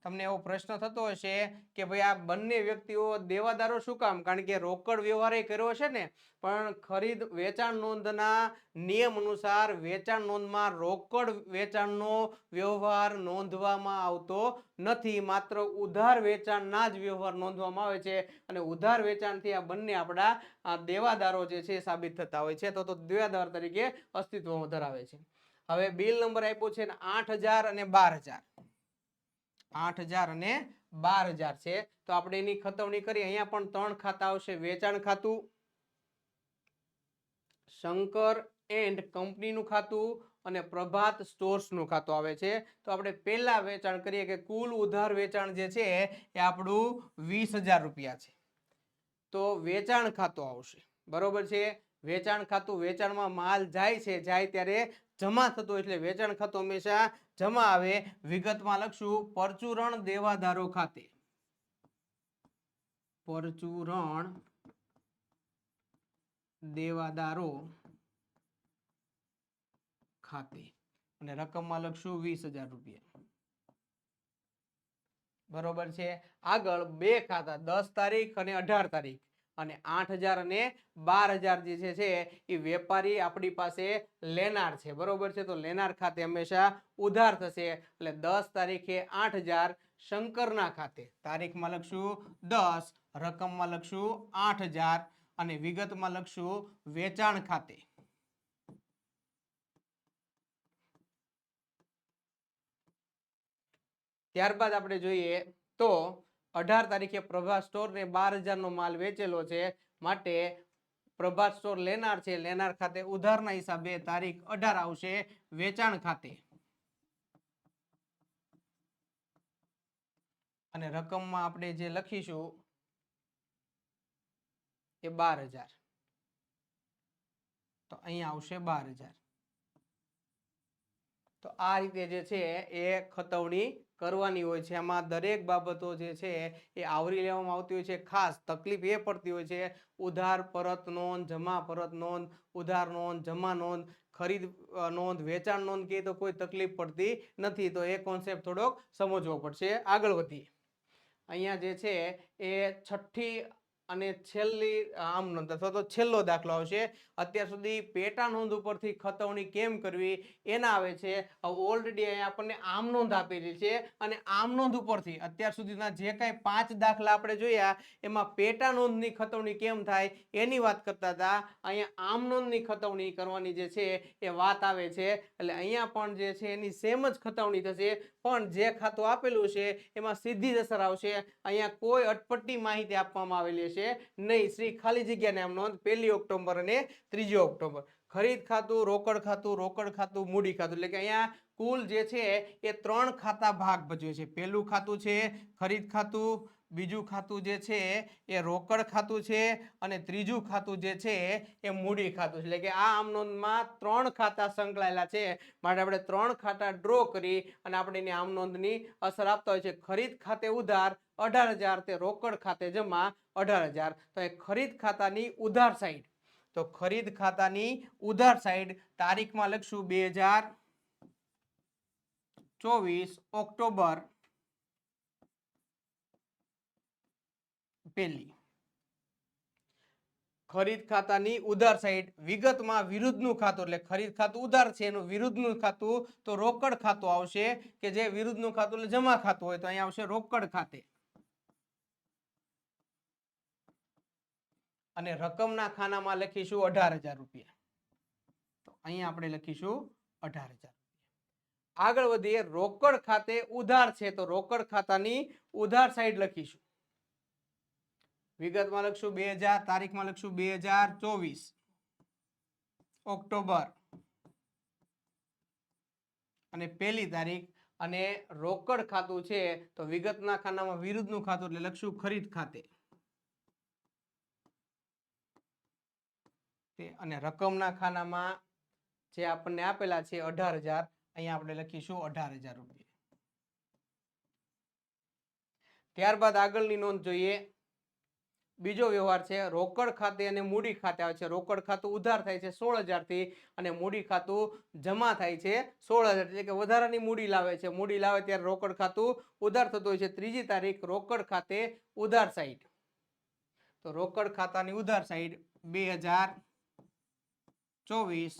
તમને એવો પ્રશ્ન થતો હશે કે ભાઈ આ બંને વ્યક્તિઓ દેવાદારો શું કામ? કારણ કે રોકડ વ્યવહાર કર્યો છે ને, પણ ખરીદ વેચાણ નોંધના નિયમ અનુસાર વેચાણ નોંધમાં રોકડ વેચાણનો વ્યવહાર નોંધવામાં આવતો નથી, માત્ર ઉધાર વેચાણના જ વ્યવહાર નોંધવામાં આવે છે, અને ઉધાર વેચાણથી આ બંને આપણા દેવાદારો જે છે સાબિત થતા હોય છે, તો દેવાદાર તરીકે અસ્તિત્વમાં ધરાવે છે। હવે બિલ નંબર આપ્યો છે 8000 અને 12000, 8000 અને 12000 છે, તો આપણે એની ખતવણી કરીએ। અહીંયા પણ 3 ખાતા આવશે, વેચાણ ખાતું, શંકર એન્ડ કંપનીનું ખાતું અને પ્રભાત સ્ટોર્સનું ખાતું આવે છે. તો આપણે પહેલા વેચાણ કરીએ કે કુલ ઉધાર વેચાણ જે છે એ આપણું 20,000 રૂપિયા છે. તો વેચાણ ખાતું આવશે, બરોબર છે. વેચાણ ખાતું, વેચાણમાં માલ જાય છે, જાય ત્યારે જમા થતું, એટલે વેચાણ ખાતું હંમેશા જમા આવે. વિગતમાં લખશું પરચુરણ દેવાદારો ખાતે, પરચુરણ દેવાદારો ખાતે, અને રકમમાં લખશું 20,000 રૂપિયા, બરોબર છે. આગળ બે ખાતા 10 તારીખ અને 18 તારીખ, અને 8,000 અને 12,000 જે છે એ વેપારી આપણી પાસે લેનાર છે, બરોબર છે. તો લેનાર ખાતે હંમેશા ઉધાર થશે, એટલે 10 તારીખે 8,000 શંકરના ખાતે, તારીખમાં લખશું 10, રકમમાં લખશું 8,000, અને વિગતમાં લખશું વેચાણ ખાતે. ત્યારબાદ આપણે જોઈએ તો 18 તારીખે પ્રભાત સ્ટોર ને 12,000 નો માલ વેચેલો છે, માટે પ્રભાત સ્ટોર લેનાર છે, લેનાર ખાતે ઉધારના હિસાબે તારીખ 18 આવશે વેચાણ ખાતે, અને રકમમાં આપણે જે લખીશું એ 12,000. તો અહીંયા આવશે 12,000. તો આ રીતે જે છે એ ખતવણી કરવાની હોય છે. આમાં દરેક બાબતો જે છે એ આવરી લેવામાં આવતી હોય છે. ખાસ તકલીફ એ પડતી હોય છે ઉધાર પરત નોંધ, જમા પરત નોંધ, ઉધાર નોંધ, જમા નોંધ, ખરીદ નોંધ, વેચાણ નોંધ કે તો કોઈ તકલીફ પડતી નથી. તો એ કોન્સેપ્ટ થોડોક સમજવો પડશે. આગળ વધીએ. અહીંયા જે છે એ છઠ્ઠી અને છેલ્લી આમ નોંધ અથવા તો છેલ્લો દાખલો આવશે. અત્યાર સુધી પેટા નોંધ ઉપરથી ખતવણી કેમ કરવી એના આવે છે. ઓલરેડી અહીંયા આપણને આમ નોંધ આપેલી છે, અને આમ નોંધ ઉપરથી અત્યાર સુધીના જે કાંઈ 5 દાખલા આપણે જોયા એમાં પેટા નોંધની ખતવણી કેમ થાય એની વાત કરતા હતા. અહીંયા આમ નોંધની ખતવણી કરવાની જે છે એ વાત આવે છે. એટલે અહીંયા પણ જે છે એની સેમ જ ખતવણી થશે, પણ જે ખાતું આપેલું છે એમાં સીધી જ અસર આવશે. અહીંયા કોઈ અટપટી માહિતી આપવામાં આવેલી છે નહીં. શ્રી ખાલી જગ્યા નામ નોંધ 1 ઓક્ટોબર અને 3 ઓક્ટોબર. ખરીદ ખાતું, રોકડ ખાતું, રોકડ ખાતું, મૂડી ખાતું, એટલે કે અહીંયા કુલ જે છે એ 3 ખાતા ભાગ ભજવે છે. પહેલું ખાતું છે ખરીદ ખાતું, બીજું ખાતું જે છે એ રોકડ ખાતું છે, અને ત્રીજું ખાતું જે છે એ મૂડી ખાતું છે. એટલે કે આ આમ નોંધમાં 3 ખાતા સંકળાયેલા છે, માટે આપણે 3 ખાતા ડ્રો કરી અને આપણે એની આમ નોંધની અસર આપતા હોય છે. ખરીદ ખાતે ઉધાર 18,000, તે રોકડ ખાતે જમા 18,000. તો એ ખરીદ ખાતાની ઉધાર સાઈડ, તો ખરીદ ખાતાની ઉધાર સાઈડ તારીખમાં લખશું 2024 ઓક્ટોબર 1. ખરીદ ખાતાની ઉધાર સાઈડ. વિગતમાં વિરુદ્ધનું ખાતું, એટલે ખરીદ ખાતું ઉધાર છે એનું વિરુદ્ધનું ખાતું તો રોકડ ખાતું આવશે, કે જે વિરુદ્ધનું ખાતું એટલે જમા ખાતું હોય તો અહીંયા આવશે રોકડ ખાતે, અને રકમના ખાનામાં લખીશું 18,000 રૂપિયા. તો અહીંયા આપણે લખીશું 18,000. આગળ વધીએ. રોકડ ખાતે ઉધાર છે તો રોકડ ખાતાની ઉધાર સાઈડ લખીશું. વિગતમાં લખશું 2000, તારીખમાં લખશું 2024 ઓક્ટોબર અને 1 તારીખ, અને રોકડ ખાતું છે તો વિગતના ખાનામાં વિરુદ્ધનું ખાતું એટલે લખશું ખરીદ ખાતે, અને રકમના ખાનામાં જે આપણને આપેલા છે 18,000, અહીંયા આપણે લખીશું 18,000 રૂપિયા. ત્યારબાદ આગળની નોંધ જોઈએ. બીજો વ્યવહાર છે રોકડ ખાતે અને મૂડી ખાતે આવે છે. રોકડ ખાતું ઉધાર થાય છે 16,000 થી, અને મૂડી ખાતું જમા થાય છે 16,000, એટલે કે વધારાની મૂડી લાવે છે. મૂડી લાવે ત્યારે રોકડ ખાતું ઉધાર થતું હોય છે. 3 તારીખ રોકડ ખાતે ઉધાર સાઈડ, તો રોકડ ખાતાની ઉધાર સાઈડ 2024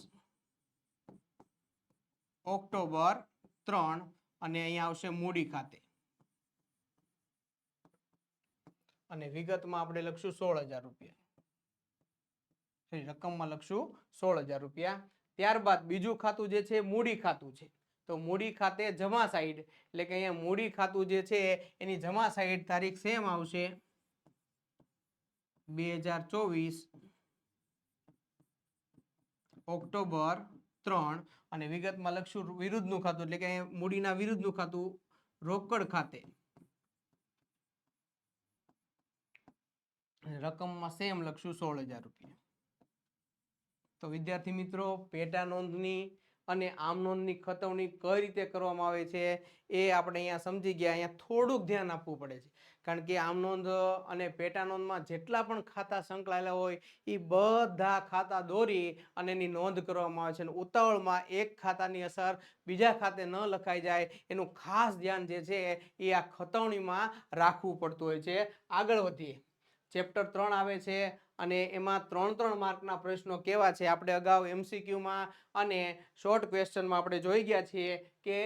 ઓક્ટોબર 3, અને અહીંયા આવશે મૂડી ખાતે, અને વિગતમાં આપણે લખશું 16,000 રૂપિયા. રકમમાં લખશું 16,000 રૂપિયા. ત્યારબાદ બીજું ખાતું જે છે મૂડી ખાતું છે, તો મૂડી ખાતે જમા સાઈડ, એટલે કે અહીંયા મૂડી ખાતું જે છે એની જમા સાઈડ તારીખ સેમ આવશે 2024 ઓક્ટોબર 3 અને વિગતમાં લખશું વિરુદ્ધનું ખાતું એટલે કે મૂડીના વિરુદ્ધનું ખાતું રોકડ ખાતે રકમમાં સેમ લખશું 16,000 રૂપિયા. તો વિદ્યાર્થી મિત્રો પેટા નોંધની અને આમ નોંધની ખતવણી કઈ રીતે કરવામાં આવે છે એ આપણે અહીંયા સમજી ગયા. અહીંયા થોડુંક ધ્યાન આપવું પડે છે કારણ કે આમ નોંધ અને પેટા નોંધમાં જેટલા પણ ખાતા સંકળાયેલા હોય એ બધા ખાતા દોરી અને એની નોંધ કરવામાં આવે છે. અને ઉતાવળમાં એક ખાતાની અસર બીજા ખાતે ન લખાઈ જાય એનું ખાસ ધ્યાન જે છે એ આ ખતવણીમાં રાખવું પડતું હોય છે. આગળ વધીએ. ચેપ્ટર 3 આવે છે અને એમાં 3 માર્કના પ્રશ્નો કેવા છે આપણે અગાઉ MCQમાં અને શોર્ટ ક્વેશ્ચનમાં આપણે જોઈ ગયા છીએ કે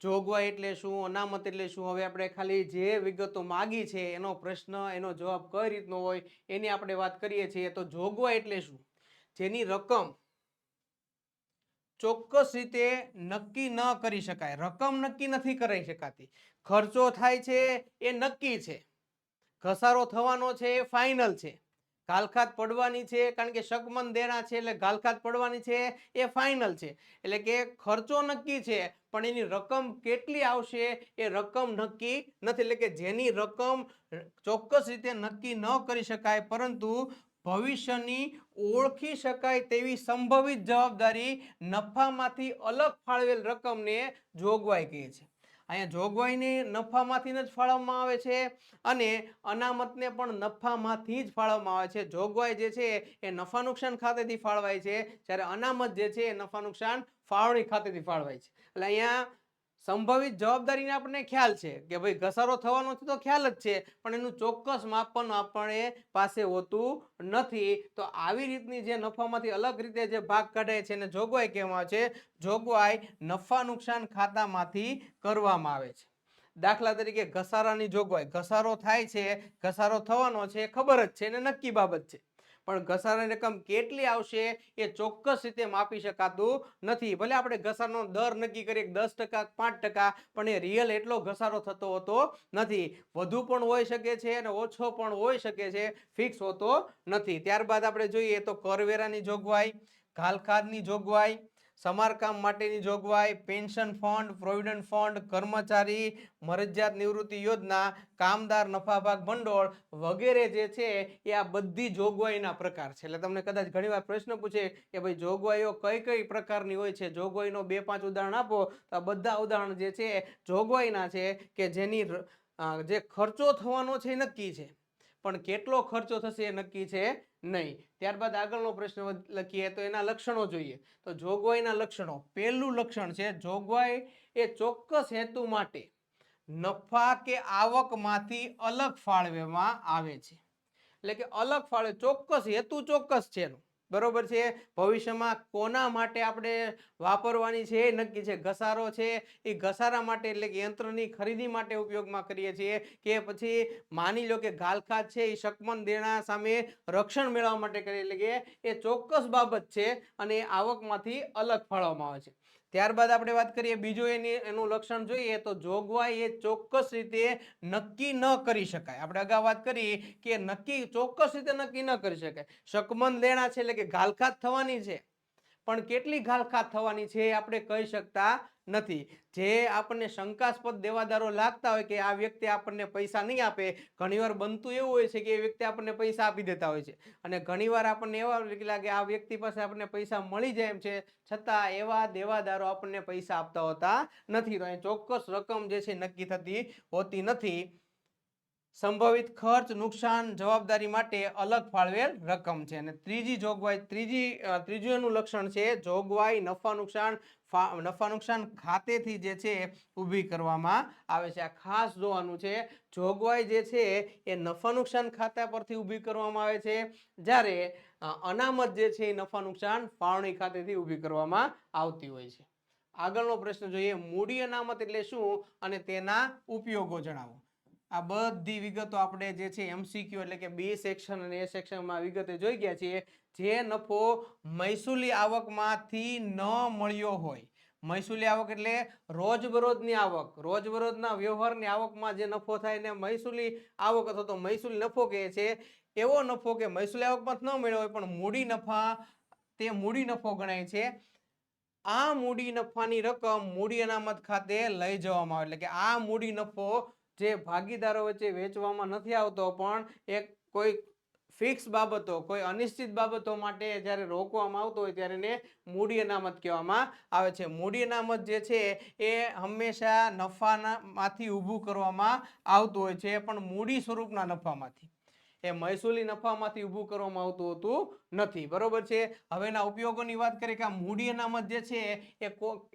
જોગવાઈ એટલે શું, અનામત એટલે શું. હવે આપણે ખાલી જે વિગતો માગી છે એનો પ્રશ્ન એનો જવાબ કઈ રીતનો હોય એની આપણે વાત કરીએ છીએ. તો જોગવાઈ એટલે શું? જેની રકમ ચોક્કસ રીતે નક્કી ન કરી શકાય. રકમ નક્કી નથી કરી શકાતી. ખર્ચો થાય છે એ નક્કી છે, ઘસારો થવાનો છે એ ફાઇનલ છે, ઘાલખાત પડવાની છે કારણ કે શકમન દેણા છે એટલે ઘાલખાત પડવાની છે એ ફાઇનલ છે. એટલે કે ખર્ચો નક્કી છે પણ એની રકમ કેટલી આવશે એ રકમ નક્કી નથી. એટલે કે જેની રકમ ચોક્કસ રીતે નક્કી ન કરી શકાય પરંતુ ભવિષ્યની ઓળખી શકાય તેવી સંભવિત જવાબદારી નફામાંથી અલગ ફાળવેલ રકમને જોગવાઈ કહે છે. અહીંયા જોગવાઈને નફામાંથી જ ફાળવવામાં આવે છે અને અનામતને પણ નફામાંથી જ ફાળવવામાં આવે છે. જોગવાઈ જે છે એ નફા નુકસાન ખાતેથી ફાળવાય છે જ્યારે અનામત જે છે એ નફા નુકસાન ફાળવણી ખાતેથી ફાળવાય છે. એટલે અહીંયા સંભવિત જવાબદારીને આપણને ખ્યાલ છે કે ભાઈ ઘસારો થવાનો છે તો ખ્યાલ જ છે પણ એનું ચોક્કસ માપન આપણે પાસે હોતું નથી. તો આવી રીતની જે નફામાંથી અલગ રીતે જે ભાગ કાઢે છે એને જોગવાઈ કહેવામાં આવે છે. જોગવાઈ નફા નુકસાન ખાતામાંથી કરવામાં આવે છે. દાખલા તરીકે ઘસારાની જોગવાઈ, ઘસારો થાય છે, ઘસારો થવાનો છે ખબર જ છે ને નક્કી બાબત છે પણ ઘસારાની રકમ કેટલી આવશે એ ચોક્કસ રીતે માપી શકાતું નથી. ભલે આપણે ઘસારાનો દર નક્કી કરીએ 10%, 5%, પણ એ રિયલ એટલો ઘસારો થતો હોતો નથી. વધુ પણ હોઈ શકે છે અને ઓછો પણ હોઈ શકે છે, ફિક્સ હોતો નથી. ત્યારબાદ આપણે જોઈએ તો કરવેરાની જોગવાઈ, ઘાલખાતની જોગવાઈ, સમારકામ માટેની જોગવાઈ, પેન્શન ફંડ, પ્રોવિડન્ટ ફંડ, કર્મચારી મરજિયાત નિવૃત્તિ યોજના, કામદાર નફાભાગ ભંડોળ વગેરે જે છે એ આ બધી જોગવાઈના પ્રકાર છે. એટલે તમને કદાચ ઘણીવાર પ્રશ્ન પૂછે કે ભાઈ જોગવાઈઓ કઈ કઈ પ્રકારની હોય છે, જોગવાઈનો 2-5 ઉદાહરણ આપો. તો આ બધા ઉદાહરણ જે છે જોગવાઈના છે કે જેની જે ખર્ચો થવાનો છે એ નક્કી છે પણ કેટલો ખર્ચો થશે એ નક્કી છે નહીં. ત્યારબાદ આગળનો પ્રશ્ન લખીએ તો એના લક્ષણો જોઈએ. તો જોગવાઈના લક્ષણો. પહેલું લક્ષણ છે જોગવાઈ એ ચોક્કસ હેતુ માટે નફા કે આવકમાંથી અલગ ફાળવવામાં આવે છે. એટલે કે અલગ ફાળવે, ચોક્કસ હેતુ ચોક્કસ છે એનો, બરોબર છે. ભવિષ્યમાં કોના માટે આપણે વાપરવાની છે એ નક્કી છે. ઘસારો છે એ ઘસારા માટે એટલે કે યંત્રની ખરીદી માટે ઉપયોગમાં કરીએ છીએ કે પછી માની લો કે ઘાલખાત છે એ શકમન દેણા સામે રક્ષણ મેળવવા માટે કરીએ. એટલે કે એ ચોક્કસ બાબત છે અને એ આવકમાંથી અલગ ફાળવવામાં આવે છે. ત્યારબાદ આપણે વાત કરીએ બીજું એનું લક્ષણ જોઈએ તો જોગવાઈ એ ચોક્કસ રીતે નક્કી ન કરી શકાય. આપણે અગાઉ વાત કરી કે નક્કી ચોક્કસ રીતે નક્કી ન કરી શકાય. શકમન દેણા છે એટલે કે ઘાલખાત થવાની છે પણ કેટલી ઘાલખાત થવાની છે એ આપણે કહી શકતા નથી. જે આપણને શંકાસ્પદ દેવાદારો લાગતા હોય કે આ વ્યક્તિ આપણને પૈસા નહીં આપે, ઘણીવાર બનતું એવું હોય છે કે એ વ્યક્તિ આપણને પૈસા આપી દેતા હોય છે અને ઘણીવાર આપણને એવા લાગે આ વ્યક્તિ પાસે આપણને પૈસા મળી જાય એમ છે છતાં એવા દેવાદારો આપણને પૈસા આપતા હોતા નથી. તો અહીં ચોક્કસ રકમ જે છે નક્કી થતી હોતી નથી. સંભવિત ખર્ચ, નુકસાન, જવાબદારી માટે અલગ ફાળવેલ રકમ છે. અને ત્રીજી જોગવાઈ, ત્રીજું એનું લક્ષણ છે જોગવાઈ નફા નુકસાન ખાતેથી જે છે ઊભી કરવામાં આવે છે. આ ખાસ જોવાનું છે. જોગવાઈ જે છે એ નફા નુકસાન ખાતા પરથી ઊભી કરવામાં આવે છે જ્યારે અનામત જે છે એ નફા નુકસાન ફાળવણી ખાતેથી ઊભી કરવામાં આવતી હોય છે. આગળનો પ્રશ્ન જોઈએ. મૂડી અનામત એટલે શું અને તેના ઉપયોગો જણાવો. આ બધી વિગતો આપણે જે છે MCQ એટલે કે B સેક્શન અને A સેક્શનમાં વિગતે જોઈ ગયા છીએ. જે નફો મહેસૂલી આવકમાંથી ન મળ્યો હોય, મહેસૂલી આવક એટલે રોજબરોજની આવક, રોજબરોજના વ્યવહારની આવકમાં જે નફો થાય એને મહેસૂલી આવક અથવા તો મહેસૂલી નફો કહે છે. એવો નફો કે મહેસૂલી આવકમાં ન મળ્યો હોય પણ મૂડી નફા તે મૂડી નફો ગણાય છે. આ મૂડી નફાની રકમ મૂડી અનામત ખાતે લઈ જવામાં આવે, એટલે કે આ મૂડી નફો જે ભાગીદારો વચ્ચે વેચવામાં નથી આવતો પણ એક કોઈ ફિક્સ બાબતો, કોઈ અનિશ્ચિત બાબતો માટે જ્યારે રોકવામાં આવતો હોય ત્યારે એને મૂડી અનામત કહેવામાં આવે છે. મૂડી અનામત જે છે એ હંમેશા નફામાંથી ઊભું કરવામાં આવતું હોય છે, પણ મૂડી સ્વરૂપના નફામાંથી, એ મહેસૂલી નફામાંથી ઊભું કરવામાં આવતું હોતું નથી. બરોબર છે. હવે એના ઉપયોગોની વાત કરીએ કે આ મૂડી અનામત જે છે એ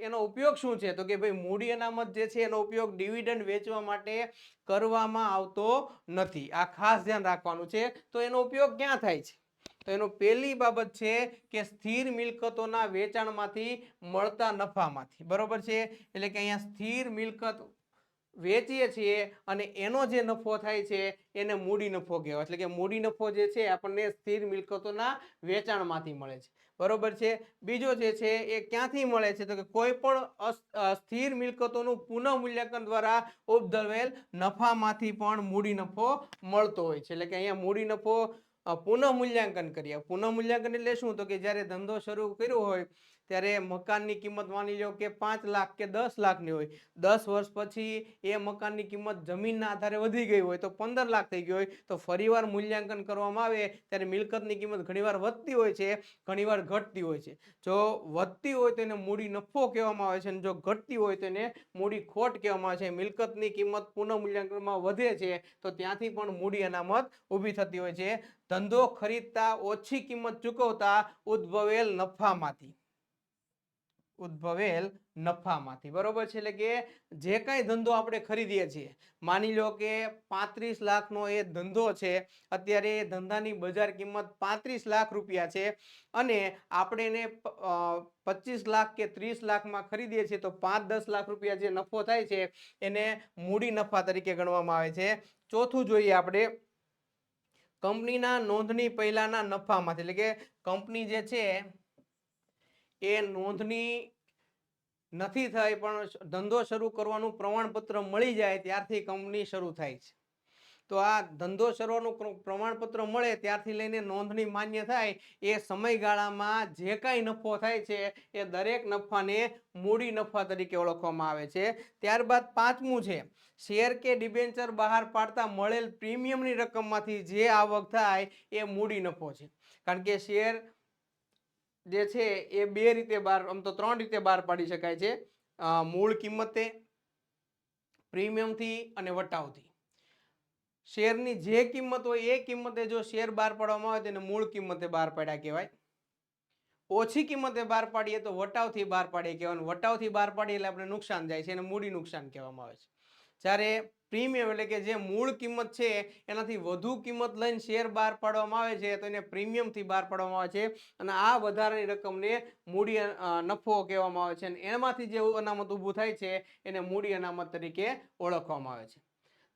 એનો ઉપયોગ શું છે, તો કે ભાઈ મૂડી અનામત જે છે એનો ઉપયોગ ડિવિડન્ડ વેચવા માટે કરવામાં આવતો નથી. આ ખાસ ધ્યાન રાખવાનું છે. તો એનો ઉપયોગ ક્યાં થાય છે, તો એનો પહેલી બાબત છે કે સ્થિર મિલકતોના વેચાણમાંથી મળતા નફામાંથી. બરોબર છે. એટલે કે અહીંયા સ્થિર મિલકત વેચીએ છીએ અને એનો જે નફો થાય છે એને મૂડી નફો કહેવાય. એટલે કે મૂડી નફો જે છે આપણને સ્થિર મિલકતોના વેચાણમાંથી મળે છે. બરોબર છે. બીજો જે છે એ ક્યાંથી મળે છે, તો કે કોઈ પણ સ્થિર મિલકતોનું પુનઃ મૂલ્યાંકન દ્વારા ઉપધવેલ નફામાંથી પણ મૂડી નફો મળતો હોય છે. એટલે કે અહીંયા મૂડી નફો પુનઃ મૂલ્યાંકન કરીએ. પુનઃ મૂલ્યાંકન એટલે શું, તો કે જ્યારે ધંધો શરૂ કર્યો હોય ત્યારે મકાનની કિંમત માની લો કે 5 લાખ કે 10 લાખની હોય, 10 વર્ષ પછી એ મકાનની કિંમત જમીનના આધારે વધી ગઈ હોય તો 15 લાખ થઈ ગઈ હોય, તો ફરીવાર મૂલ્યાંકન કરવામાં આવે ત્યારે મિલકતની કિંમત ઘણીવાર વધતી હોય છે, ઘણીવાર ઘટતી હોય છે. જો વધતી હોય તો એને મૂડી નફો કહેવામાં આવે છે અને જો ઘટતી હોય તો એને મૂડી ખોટ કહેવામાં આવે છે. મિલકતની કિંમત પુનઃ મૂલ્યાંકનમાં વધે છે તો ત્યાંથી પણ મૂડી અનામત ઊભી થતી હોય છે. ધંધો ખરીદતા ઓછી કિંમત ચૂકવતા ઉદ્ભવેલ નફામાંથી, બરોબર છે. એટલે કે જે કાંઈ ધંધો આપણે ખરીદીએ છીએ, માની લો કે 35 લાખનો એ ધંધો છે, અત્યારે એ ધંધાની બજાર કિંમત 35 લાખ રૂપિયા છે અને આપણે એને 25 લાખ કે 30 લાખમાં ખરીદીએ છીએ તો 5-10 લાખ રૂપિયા જે નફો થાય છે એને મૂડી નફા તરીકે ગણવામાં આવે છે. ચોથું જોઈએ આપણે કંપનીના નોંધણી પહેલાના નફામાંથી, એટલે કે કંપની જે છે એ નોંધણી નથી થઈ પણ ધંધો શરૂ કરવાનું પ્રમાણપત્ર મળી જાય ત્યારથી કંપની શરૂ થાય છે. તો આ ધંધો શરૂનું પ્રમાણપત્ર મળે ત્યારથી લઈને નોંધણી માન્ય થાય એ સમયગાળામાં જે કાંઈ નફો થાય છે એ દરેક નફાને મૂડી નફા તરીકે ઓળખવામાં આવે છે. ત્યારબાદ પાંચમું છે શેર કે ડિબેન્ચર બહાર પાડતા મળેલ પ્રીમિયમની રકમમાંથી જે આવક થાય એ મૂડી નફો છે. કારણ કે શેર જે છે એ બે રીતે બહાર, આમ તો 3 રીતે બહાર પાડી શકાય છે, મૂળ કિંમતે, પ્રીમિયમથી અને વટાવથી. શેરની જે કિંમત હોય એ કિંમતે જો શેર બહાર પાડવામાં આવે તેને મૂળ કિંમતે બહાર પાડ્યા કહેવાય. ઓછી કિંમતે બહાર પાડીએ તો વટાવથી બહાર પાડીએ કહેવાય. વટાવથી બહાર પાડીએ એટલે આપણે નુકસાન જાય છે એને મૂડી નુકસાન કહેવામાં આવે છે. જ્યારે પ્રીમિયમ એટલે કે જે મૂળ કિંમત છે એનાથી વધુ કિંમત લઈને શેર બહાર પાડવામાં આવે છે તો એને પ્રીમિયમથી બહાર પાડવામાં આવે છે અને આ વધારાની રકમને મૂડી નફો કહેવામાં આવે છે અને એમાંથી જે અનામત ઊભું થાય છે એને મૂડી અનામત તરીકે ઓળખવામાં આવે છે.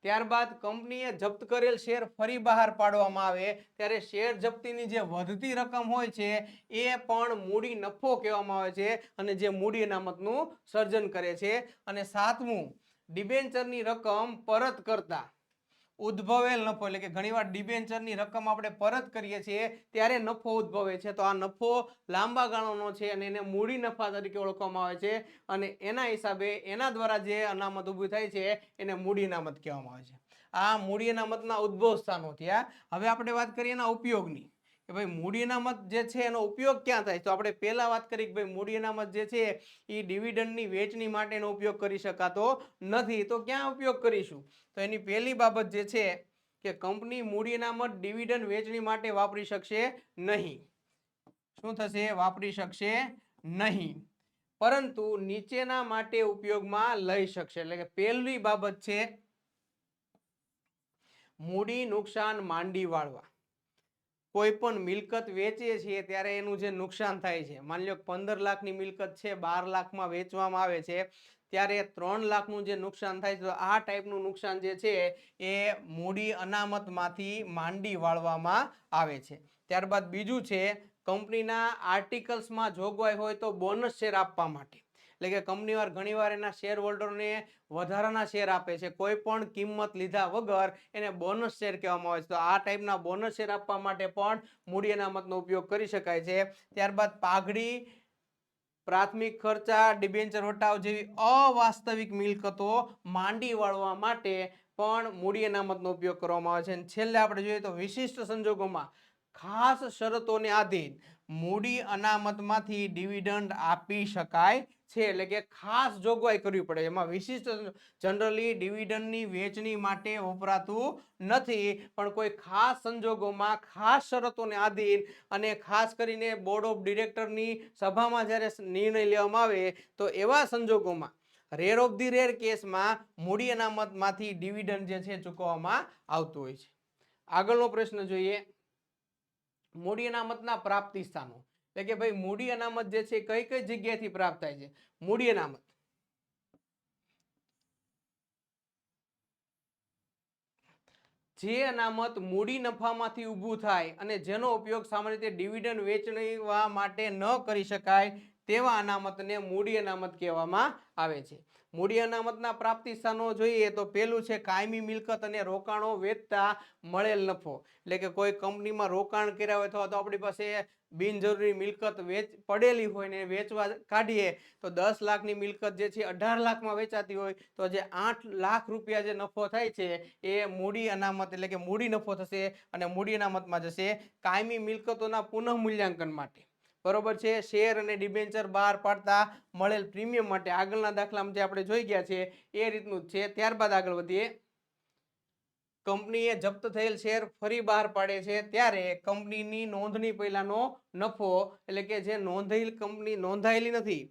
ત્યારબાદ કંપનીએ જપ્ત કરેલ શેર ફરી બહાર પાડવામાં આવે ત્યારે શેર જપ્તીની જે વધતી રકમ હોય છે એ પણ મૂડી નફો કહેવામાં આવે છે અને જે મૂડી અનામતનું સર્જન કરે છે. અને સાતમું ડિબેન્ચરની રકમ પરત કરતા ઉદ્ભવેલ નફો, એટલે કે ઘણીવાર ડિબેન્ચરની રકમ આપણે પરત કરીએ છીએ ત્યારે નફો ઉદ્ભવે છે તો આ નફો લાંબા ગાળાનો છે અને એને મૂડી નફા તરીકે ઓળખવામાં આવે છે અને એના હિસાબે એના દ્વારા જે અનામત ઊભી થાય છે એને મૂડી અનામત કહેવામાં આવે છે. આ મૂડી અનામતના ઉદ્ભવ સ્થાનો થયા. હવે આપણે વાત કરીએ એના ઉપયોગની કે ભાઈ મૂડી અનામત જે છે એનો ઉપયોગ ક્યાં થાય. તો આપણે પહેલા વાત કરી કે ભાઈ મૂડી અનામત જે છે એ ડિવિડન્ડની વહેંચણી માટેનો ઉપયોગ કરી શકાતો નથી. તો ક્યાં ઉપયોગ કરીશું, તો એની પહેલી બાબત જે છે કે કંપની મૂડી અનામત ડિવિડન્ડ વહેંચણી માટે વાપરી શકશે નહીં. શું થશે, વાપરી શકશે નહીં, પરંતુ નીચેના માટે ઉપયોગમાં લઈ શકશે. એટલે કે પહેલી બાબત છે મૂડી નુકસાન માંડી વાળવા. કોઈ પણ મિલકત વેચીએ છીએ ત્યારે એનું જે નુકસાન થાય છે, માની લો 15 લાખની મિલકત છે 12 લાખમાં વેચવામાં આવે છે ત્યારે 3 લાખનું જે નુકસાન થાય છે તો આ ટાઈપનું નુકસાન જે છે એ મૂડી અનામતમાંથી માંડી વાળવામાં આવે છે. ત્યારબાદ બીજું છે કંપનીના આર્ટિકલ્સમાં જોગવાઈ હોય તો બોનસ શેર આપવા માટે. એટલે કે કંપનીવાર ઘણીવાર એના શેર હોલ્ડરને વધારાના શેર આપે છે, કોઈ પણ કિંમત લીધા વગર એને બોનસ શેર કહેવામાં આવે છે. તો આ ટાઈપના બોનસ શેર આપવા માટે પણ મૂડી અનામતનો ઉપયોગ કરી શકાય છે. ત્યારબાદ પાઘડી, પ્રાથમિક ખર્ચા, ડિબેન્ચર વટાવ જેવી અવાસ્તવિક મિલકતો માંડી વાળવા માટે પણ મૂડી અનામતનો ઉપયોગ કરવામાં આવે છે. અને છેલ્લે આપણે જોઈએ તો વિશિષ્ટ સંજોગોમાં ખાસ શરતોને આધીન મૂડી અનામતમાંથી ડિવિડન્ડ આપી શકાય છે. એટલે કે ખાસ જોગવાઈ કરવી પડે. એમાં વિશિષ્ટ જનરલી ડિવિડન્ડની વહેંચણી માટે વપરાતું નથી, પણ કોઈ ખાસ સંજોગોમાં ખાસ શરતોને આધીન અને ખાસ કરીને બોર્ડ ઓફ ડિરેક્ટરની સભામાં જ્યારે નિર્ણય લેવામાં આવે તો એવા સંજોગોમાં રેર ઓફ ધી રેર કેસમાં મૂડી અનામતમાંથી ડિવિડન્ડ જે છે ચૂકવવામાં આવતું હોય છે. આગળનો પ્રશ્ન જોઈએ, મૂડી અનામતના પ્રાપ્તિ સ્થાનો. એટલે કે ભાઈ મૂડી અનામત જે છે કઈ કઈ જગ્યાએથી પ્રાપ્ત થાય છે? મૂડી અનામત જે અનામત મૂડી નફામાંથી ઊભું થાય અને જેનો ઉપયોગ સામાન્ય રીતે ડિવિડન્ડ વેચવા માટે ન કરી શકાય તેવા અનામતને મૂડી અનામત કહેવામાં આવે છે. મૂડી અનામતના પ્રાપ્તિ સ્થાનો જોઈએ તો પહેલું છે કાયમી મિલકત અને રોકાણો વેચતા મળેલ નફો. એટલે કે કોઈ કંપનીમાં રોકાણ કર્યા હોય અથવા તો આપણી પાસે બિનજરૂરી મિલકત પડેલી હોય ને વેચવા કાઢીએ તો 10 લાખની મિલકત જે છે 18 લાખમાં વેચાતી હોય તો જે 8 લાખ રૂપિયા જે નફો થાય છે એ મૂડી અનામત એટલે કે મૂડી નફો થશે અને મૂડી અનામતમાં જશે. કાયમી મિલકતોના પુનઃ મૂલ્યાંકન માટે, બરોબર છે, શેર અને ડિબેન્ચર બહાર પાડતા મળેલ પ્રીમિયમ માટે. આગળના દાખલામાં જે આપણે જોઈ ગયા છે એ રીતનું જ છે. ત્યારબાદ આગળ વધીએ, કંપનીએ જપ્ત થયેલ શેર ફરી બહાર પાડે છે ત્યારે કંપનીની નોંધણી પહેલાનો નફો, એટલે કે જે નોંધાયેલી નથી,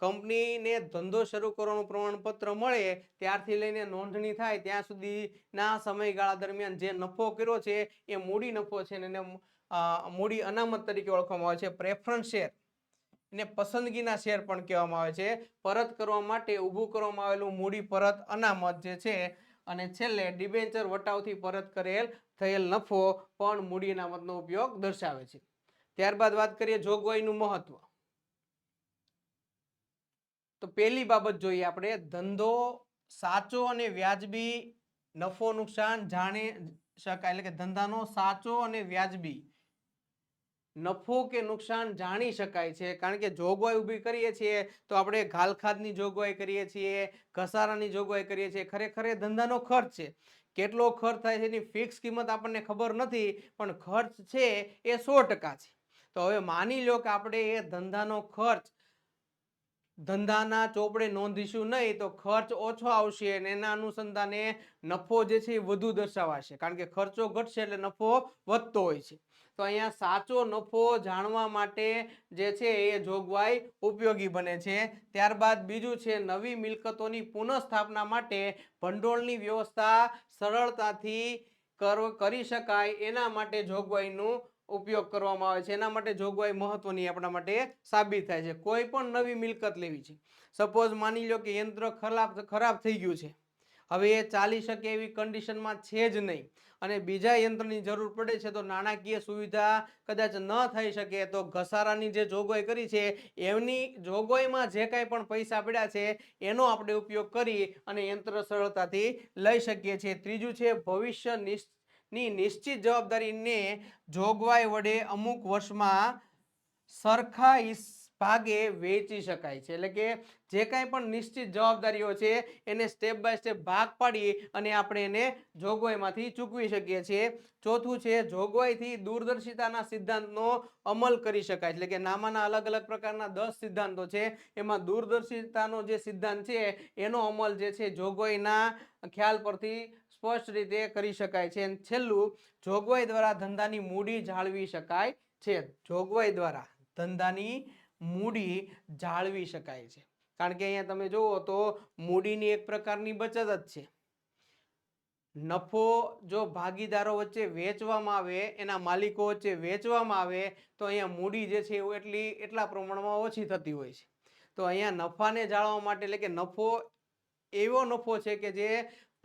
કંપનીને ધંધો શરૂ કરવાનું પ્રમાણપત્ર મળે ત્યારથી લઈને નોંધણી થાય ત્યાં સુધીના સમયગાળા દરમિયાન જે નફો કર્યો છે એ મૂડી નફો છે અને મૂડી અનામત તરીકે ઓળખવામાં આવે છે. પ્રેફરન્સ શેર ને પસંદગીના શેર પણ કહેવામાં આવે છે. પરત કરવા માટે ઊભું કરવામાં આવેલું મૂડી પરત અનામત જે છે. અને છેલ્લે ડિબેન્ચર વટાવથી પરત કરેલ થયેલ નફો પણ મૂડી અનામતનો ઉપયોગ દર્શાવે છે. ત્યારબાદ વાત કરીએ જોગવાઈનું મહત્વ. તો પહેલી બાબત જોઈએ આપણે, ધંધો સાચો અને વ્યાજબી નફો નુકસાન જાણી શકાય. એટલે કે ધંધાનો સાચો અને વ્યાજબી નફો કે નુકસાન જાણી શકાય છે. કારણ કે જોગવાઈ ઊભી કરીએ છીએ તો આપણે ઘાલખાદની જોગવાઈ કરીએ છીએ, ઘસારાની જોગવાઈ કરીએ છીએ. ખરેખર એ ધંધાનો ખર્ચ છે. કેટલો ખર્ચ થાય છે એની ફિક્સ કિંમત આપણને ખબર નથી, પણ ખર્ચ છે એ 100% છે. તો હવે માની લો કે આપણે એ ધંધાનો ખર્ચ ધંધાના ચોપડે નોંધીશું નહીં તો ખર્ચ ઓછો આવશે અને એના અનુસંધાને નફો જે છે એ વધુ દર્શાવાશે. કારણ કે ખર્ચો ઘટશે એટલે નફો વધતો હોય છે. તો અહીંયા સાચો નફો જાણવા માટે જે છે એ જોગવાઈ ઉપયોગી બને છે. ત્યારબાદ બીજું છે નવી મિલકતોની પુનઃસ્થાપના માટે ભંડોળની વ્યવસ્થા સરળતાથી કરી શકાય એના માટે જોગવાઈનું ઉપયોગ કરવામાં આવે છે. એના માટે જોગવાઈ મહત્વની આપણા માટે સાબિત થાય છે. કોઈ પણ નવી મિલકત લેવી છે, સપોઝ માની લો કે યંત્ર ખરાબ થઈ ગયું છે, હવે એ ચાલી શકે એવી કન્ડિશનમાં છે જ નહીં અને બીજા યંત્રની જરૂર પડે છે, તો નાણાકીય સુવિધા કદાચ ન થઈ શકે તો ઘસારાની જે જોગવાઈ કરી છે એમની જોગવાઈમાં જે કાંઈ પણ પૈસા પડ્યા છે એનો આપણે ઉપયોગ કરી અને યંત્ર સરળતાથી લઈ શકીએ છીએ. ત્રીજું છે ભવિષ્ય ની નિશ્ચિત જવાબદારીને જોગવાઈ વડે અમુક વર્ષમાં સરખા ભાગે વેચી શકાય છે. એટલે કે જે કાંઈ પણ નિશ્ચિત જવાબદારીઓ છે એને સ્ટેપ બાય સ્ટેપ ભાગ પાડી અને આપણે એને જોગવાઈમાંથી ચૂકવી શકીએ છીએ. ચોથું છે જોગવાઈથી દૂરદર્શિતાના સિદ્ધાંતનો અમલ કરી શકાય. એટલે કે નામાના અલગ અલગ પ્રકારના 10 સિદ્ધાંતો છે, એમાં દૂરદર્શિતાનો જે સિદ્ધાંત છે એનો અમલ જે છે જોગવાઈના ખ્યાલ પરથી સ્પષ્ટ રીતે કરી શકાય છે. અને છેલ્લું, જોગવાઈ દ્વારા ધંધાની મૂડી જાળવી શકાય છે. જોગવાઈ દ્વારા ધંધાની મૂડી જાળવી શકાય છે. કારણ કે અહીંયા તમે જુઓ તો મૂડીની એક પ્રકારની બચત જ છે. નફો જો ભાગીદારો વચ્ચે વેચવામાં આવે, એના માલિકો વચ્ચે વેચવામાં આવે તો અહીંયા મૂડી જે છે એટલા પ્રમાણમાં ઓછી થતી હોય છે. તો અહીંયા નફાને જાળવવા માટે, એટલે કે નફો એવો નફો છે કે જે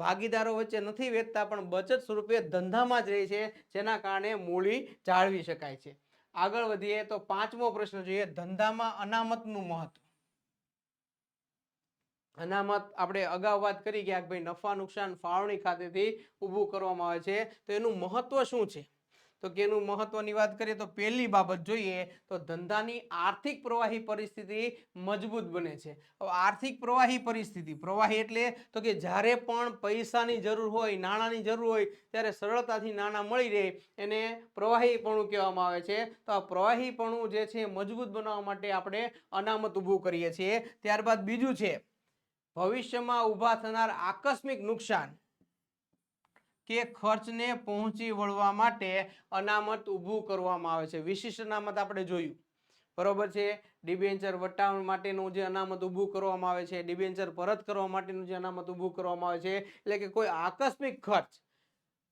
ભાગીદારો વચ્ચે નથી વેચતા પણ બચત સ્વરૂપે ધંધામાં જ રહે છે, જેના કારણે મૂડી જાળવી શકાય છે. આગળ વધીએ તો પાંચમો પ્રશ્ન જોઈએ, ધંધામાં અનામતનું મહત્વ. અનામત આપણે અગાઉ વાત કરી કે ભાઈ નફા નુકસાન ફાળવણી ખાતેથી ઊભું કરવામાં આવે છે. તો એનું મહત્વ શું છે? તો કે એનું મહત્વની વાત કરીએ તો પહેલી બાબત જોઈએ તો ધંધાની આર્થિક પ્રવાહી પરિસ્થિતિ મજબૂત બને છે. હવે આર્થિક પ્રવાહી પરિસ્થિતિ, પ્રવાહી એટલે તો કે જ્યારે પણ પૈસાની જરૂર હોય, નાણાંની જરૂર હોય ત્યારે સરળતાથી નાણાં મળી રહે એને પ્રવાહીપણું કહેવામાં આવે છે. તો આ પ્રવાહીપણું જે છે મજબૂત બનાવવા માટે આપણે અનામત ઊભું કરીએ છીએ. ત્યારબાદ બીજું છે ભવિષ્યમાં ઊભા થનાર આકસ્મિક નુકસાન કે ખર્ચને પહોંચી વળવા માટે અનામત ઊભું કરવામાં આવે છે. વિશિષ્ટ અનામત આપણે જોયું, બરોબર છે. ડિબેન્ચર વટાવણ માટેનું જે અનામત ઊભું કરવામાં આવે છે, ડિબેન્ચર પરત કરવા માટેનું જે અનામત ઊભું કરવામાં આવે છે, એટલે કે કોઈ આકસ્મિક ખર્ચ,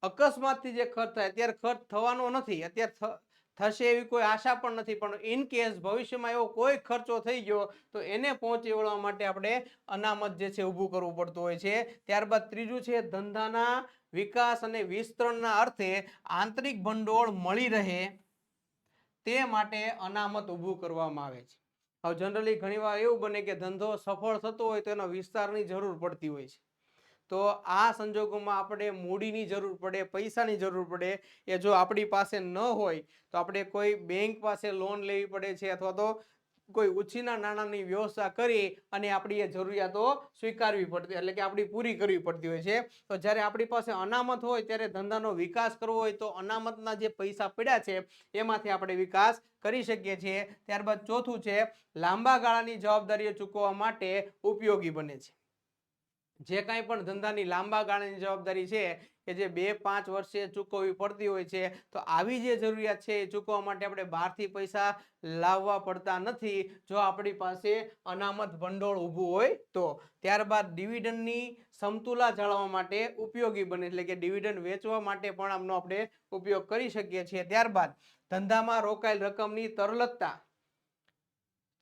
અકસ્માતથી જે ખર્ચ થાય, અત્યારે ખર્ચ થવાનો નથી, અત્યારે થશે એવી કોઈ આશા પણ નથી, પણ ઇન કેસ ભવિષ્યમાં એવો કોઈ ખર્ચો થઈ ગયો તો એને પહોંચી વળવા માટે આપણે અનામત જે છે ઊભું કરવું પડતું હોય છે. ત્યારબાદ ત્રીજું છે ધંધાના વિકાસ અને વિસ્તરણના અર્થે આંતરિક ભંડોળ મળી રહે તે માટે અનામત ઊભું કરવામાં આવે છે. હવે જનરલી ઘણીવાર એવું બને કે ધંધો સફળ થતો હોય તો એનો વિસ્તારની જરૂર પડતી હોય છે. તો આ સંજોગોમાં આપણે મૂડીની જરૂર પડે, પૈસાની જરૂર પડે. એ જો આપણી પાસે ન હોય તો આપણે કોઈ બેંક પાસે લોન લેવી પડે છે અથવા તો કોઈ ઉછીના નાણાંની વ્યવસ્થા કરી અને આપણી એ જરૂરિયાતો સ્વીકારવી પડતી, એટલે કે આપણી પૂરી કરવી પડતી હોય છે. તો જ્યારે આપણી પાસે અનામત હોય ત્યારે ધંધાનો વિકાસ કરવો હોય તો અનામતના જે પૈસા પડ્યા છે એમાંથી આપણે વિકાસ કરી શકીએ છીએ. ત્યારબાદ ચોથું છે લાંબા ગાળાની જવાબદારીઓ ચૂકવવા માટે ઉપયોગી બને છે. જે કાંઈ પણ ધંધાની લાંબા ગાળાની જવાબદારી છે કે જે 2-5 વર્ષે ચૂકવવી પડતી હોય છે, તો આવી જે જરૂરિયાત છે એ ચૂકવવા માટે આપણે બહારથી પૈસા લાવવા પડતા નથી જો આપણી પાસે અનામત ભંડોળ ઊભું હોય તો. ત્યારબાદ ડિવિડન્ડની સમતુલા જાળવવા માટે ઉપયોગી બને, એટલે કે ડિવિડન્ડ વેચવા માટે પણ આમનો આપણે ઉપયોગ કરી શકીએ છીએ. ત્યારબાદ ધંધામાં રોકાયેલ રકમની તરલતા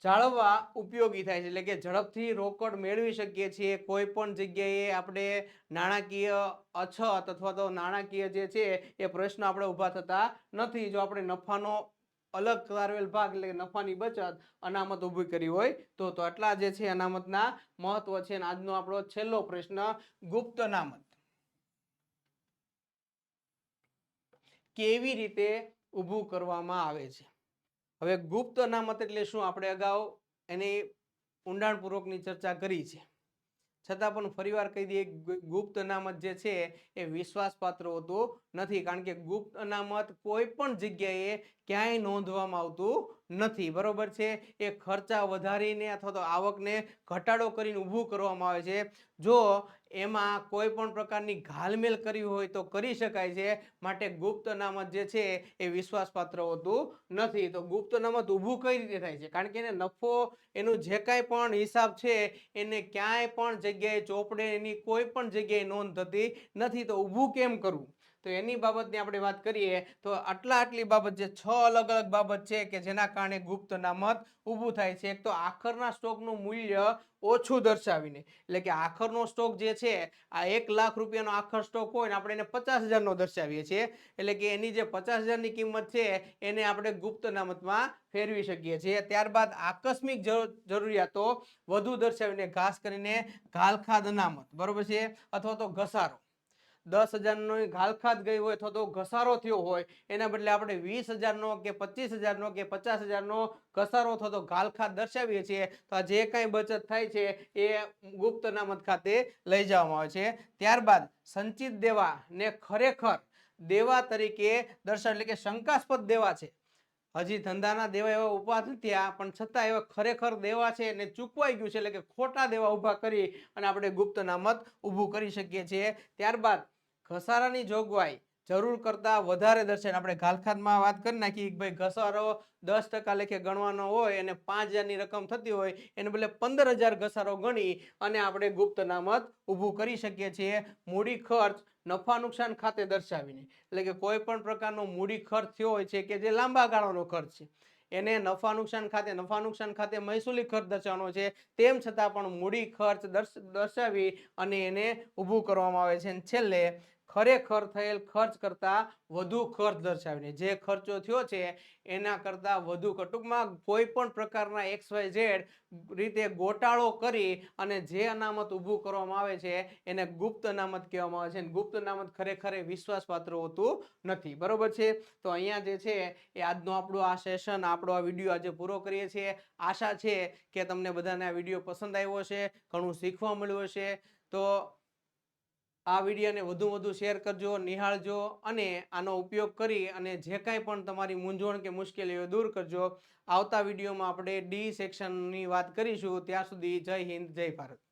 જાળવવા ઉપયોગી થાય છે, એટલે કે ઝડપથી રોકડ મેળવી શકીએ છીએ. કોઈ પણ જગ્યાએ આપણે નાણાકીય અછત અથવા તો નાણાકીય જે છે એ પ્રશ્ન આપણે ઊભા થતા નથી જો આપણે નફાનો અલગ તારવેલ ભાગ, એટલે નફાની બચત અનામત ઊભી કરી હોય તો. આટલા જે છે અનામતના મહત્વ છે. આજનો આપણો છેલ્લો પ્રશ્ન, ગુપ્ત અનામત કેવી રીતે ઊભું કરવામાં આવે છે? હવે ગુપ્ત અનામત એટલે શું? આપણે અગાઉ એની ઊંડાણપૂર્વકની ચર્ચા કરી છે, છતાં પણ ફરીવાર કહી દઈએ, ગુપ્ત અનામત જે છે એ વિશ્વાસપાત્ર હોતું નથી, કારણ કે ગુપ્ત અનામત કોઈ પણ જગ્યાએ ક્યાંય નોંધવામાં આવતું નથી, બરોબર છે. એ ખર્ચા વધારીને અથવા તો આવકને ઘટાડો કરીને ઊભું કરવામાં આવે છે. જો એમાં કોઈ પણ પ્રકારની ઘાલમેલ કરવી હોય તો કરી શકાય છે, માટે ગુપ્ત અનામત જે છે એ વિશ્વાસપાત્ર હોતું નથી. તો ગુપ્ત અનામત ઊભું કઈ રીતે થાય છે? કારણ કે એને નફો, એનું જે કાંઈ પણ હિસાબ છે એને ક્યાંય પણ જગ્યાએ ચોપડે એની કોઈ પણ જગ્યાએ નોંધ થતી નથી, તો ઊભું કેમ કરવું? તો એની બાબતની આપણે વાત કરીએ તો આટલી બાબત, જે 6 અલગ અલગ બાબત છે કે જેના કારણે ગુપ્ત અનામત ઊભું થાય છે. એક તો આખરના સ્ટોકનું મૂલ્ય ઓછું દર્શાવીને, એટલે કે આખરનો સ્ટોક જે છે આ 1 લાખ રૂપિયાનો આખર સ્ટોક હોય ને આપણે એને 50,000નો દર્શાવીએ છીએ, એટલે કે એની જે 50,000ની કિંમત છે એને આપણે ગુપ્ત અનામતમાં ફેરવી શકીએ છીએ. ત્યારબાદ આકસ્મિક જરૂરિયાતો વધુ દર્શાવીને, ખાસ કરીને ઘાલખાદ અનામત, બરોબર છે, અથવા તો ઘસારો, 10,000નો ઘાલખાદ ગઈ હોય અથવા તો ઘસારો થયો હોય એના બદલે આપણે 20,000નો કે 25,000નો કે 50,000નો ઘસારો અથવા તો ઘાલખાદ દર્શાવીએ છીએ, તો આ જે કાંઈ બચત થાય છે એ ગુપ્ત અનામત ખાતે લઈ જવામાં આવે છે. ત્યારબાદ સંચિત દેવા ને ખરેખર દેવા તરીકે દર્શાવે, એટલે કે શંકાસ્પદ દેવા છે, હજી ધંધાના દેવા એવા ઊભા નથી થયા પણ છતાં એવા ખરેખર દેવા છે અને ચૂકવાઈ ગયું છે, એટલે કે ખોટા દેવા ઊભા કરી અને આપણે ગુપ્ત અનામત ઊભું કરી શકીએ છીએ. ત્યારબાદ ઘસારાની જોગવાઈ જરૂર કરતા વધારે દર્શાવે, આપણે ઘાલખાદમાં વાત કરી નાખી કે ભાઈ ઘસારો 10% લેખે ગણવાનો હોય અને 5,000ની રકમ થતી હોય એને બદલે 15,000 ઘસારો ગણી અને આપણે ગુપ્ત અનામત ઊભું કરી શકીએ છીએ. મૂડી ખર્ચ નફા નુકસાન ખાતે દર્શાવીને, એટલે કે કોઈ પણ પ્રકારનો મૂડી ખર્ચ થયો હોય છે કે જે લાંબા ગાળાનો ખર્ચ છે એને નફા નુકસાન ખાતે મહેસૂલી ખર્ચ દર્શાવવાનો છે, તેમ છતાં પણ મૂડી ખર્ચ દર્શાવી અને એને ઊભું કરવામાં આવે છે. અને છેલ્લે ખરેખર થયેલ ખર્ચ કરતા વધુ ખર્ચ દર્શાવીને જે ખર્ચો થયો છે એના કરતા વધુ ટૂંકમાં કોઈ પણ પ્રકારના XYZ રીતે ગોટાળો કરી અને જે અનામત ઊભું કરવામાં આવે છે એને ગુપ્ત અનામત કહેવામાં આવે છે અને ગુપ્ત અનામત ખરેખર વિશ્વાસપાત્ર હોતું નથી. બરોબર છે. તો અહીંયા જે છે એ આજનો આપણો આ સેશન આપણો આ વિડીયો આજે પૂરો કરીએ છીએ. આશા છે કે તમને બધાને આ વિડીયો પસંદ આવ્યો હશે, ઘણું શીખવા મળ્યું હશે. તો આ વિડીયોને વધુ શેર કરજો, નિહાળજો અને આનો ઉપયોગ કરી અને જે કાંઈ પણ તમારી મૂંઝવણ કે મુશ્કેલીઓ દૂર કરજો. આવતા વિડીયોમાં આપણે ડી સેક્શનની વાત કરીશું. ત્યાં સુધી જય હિન્દ, જય ભારત.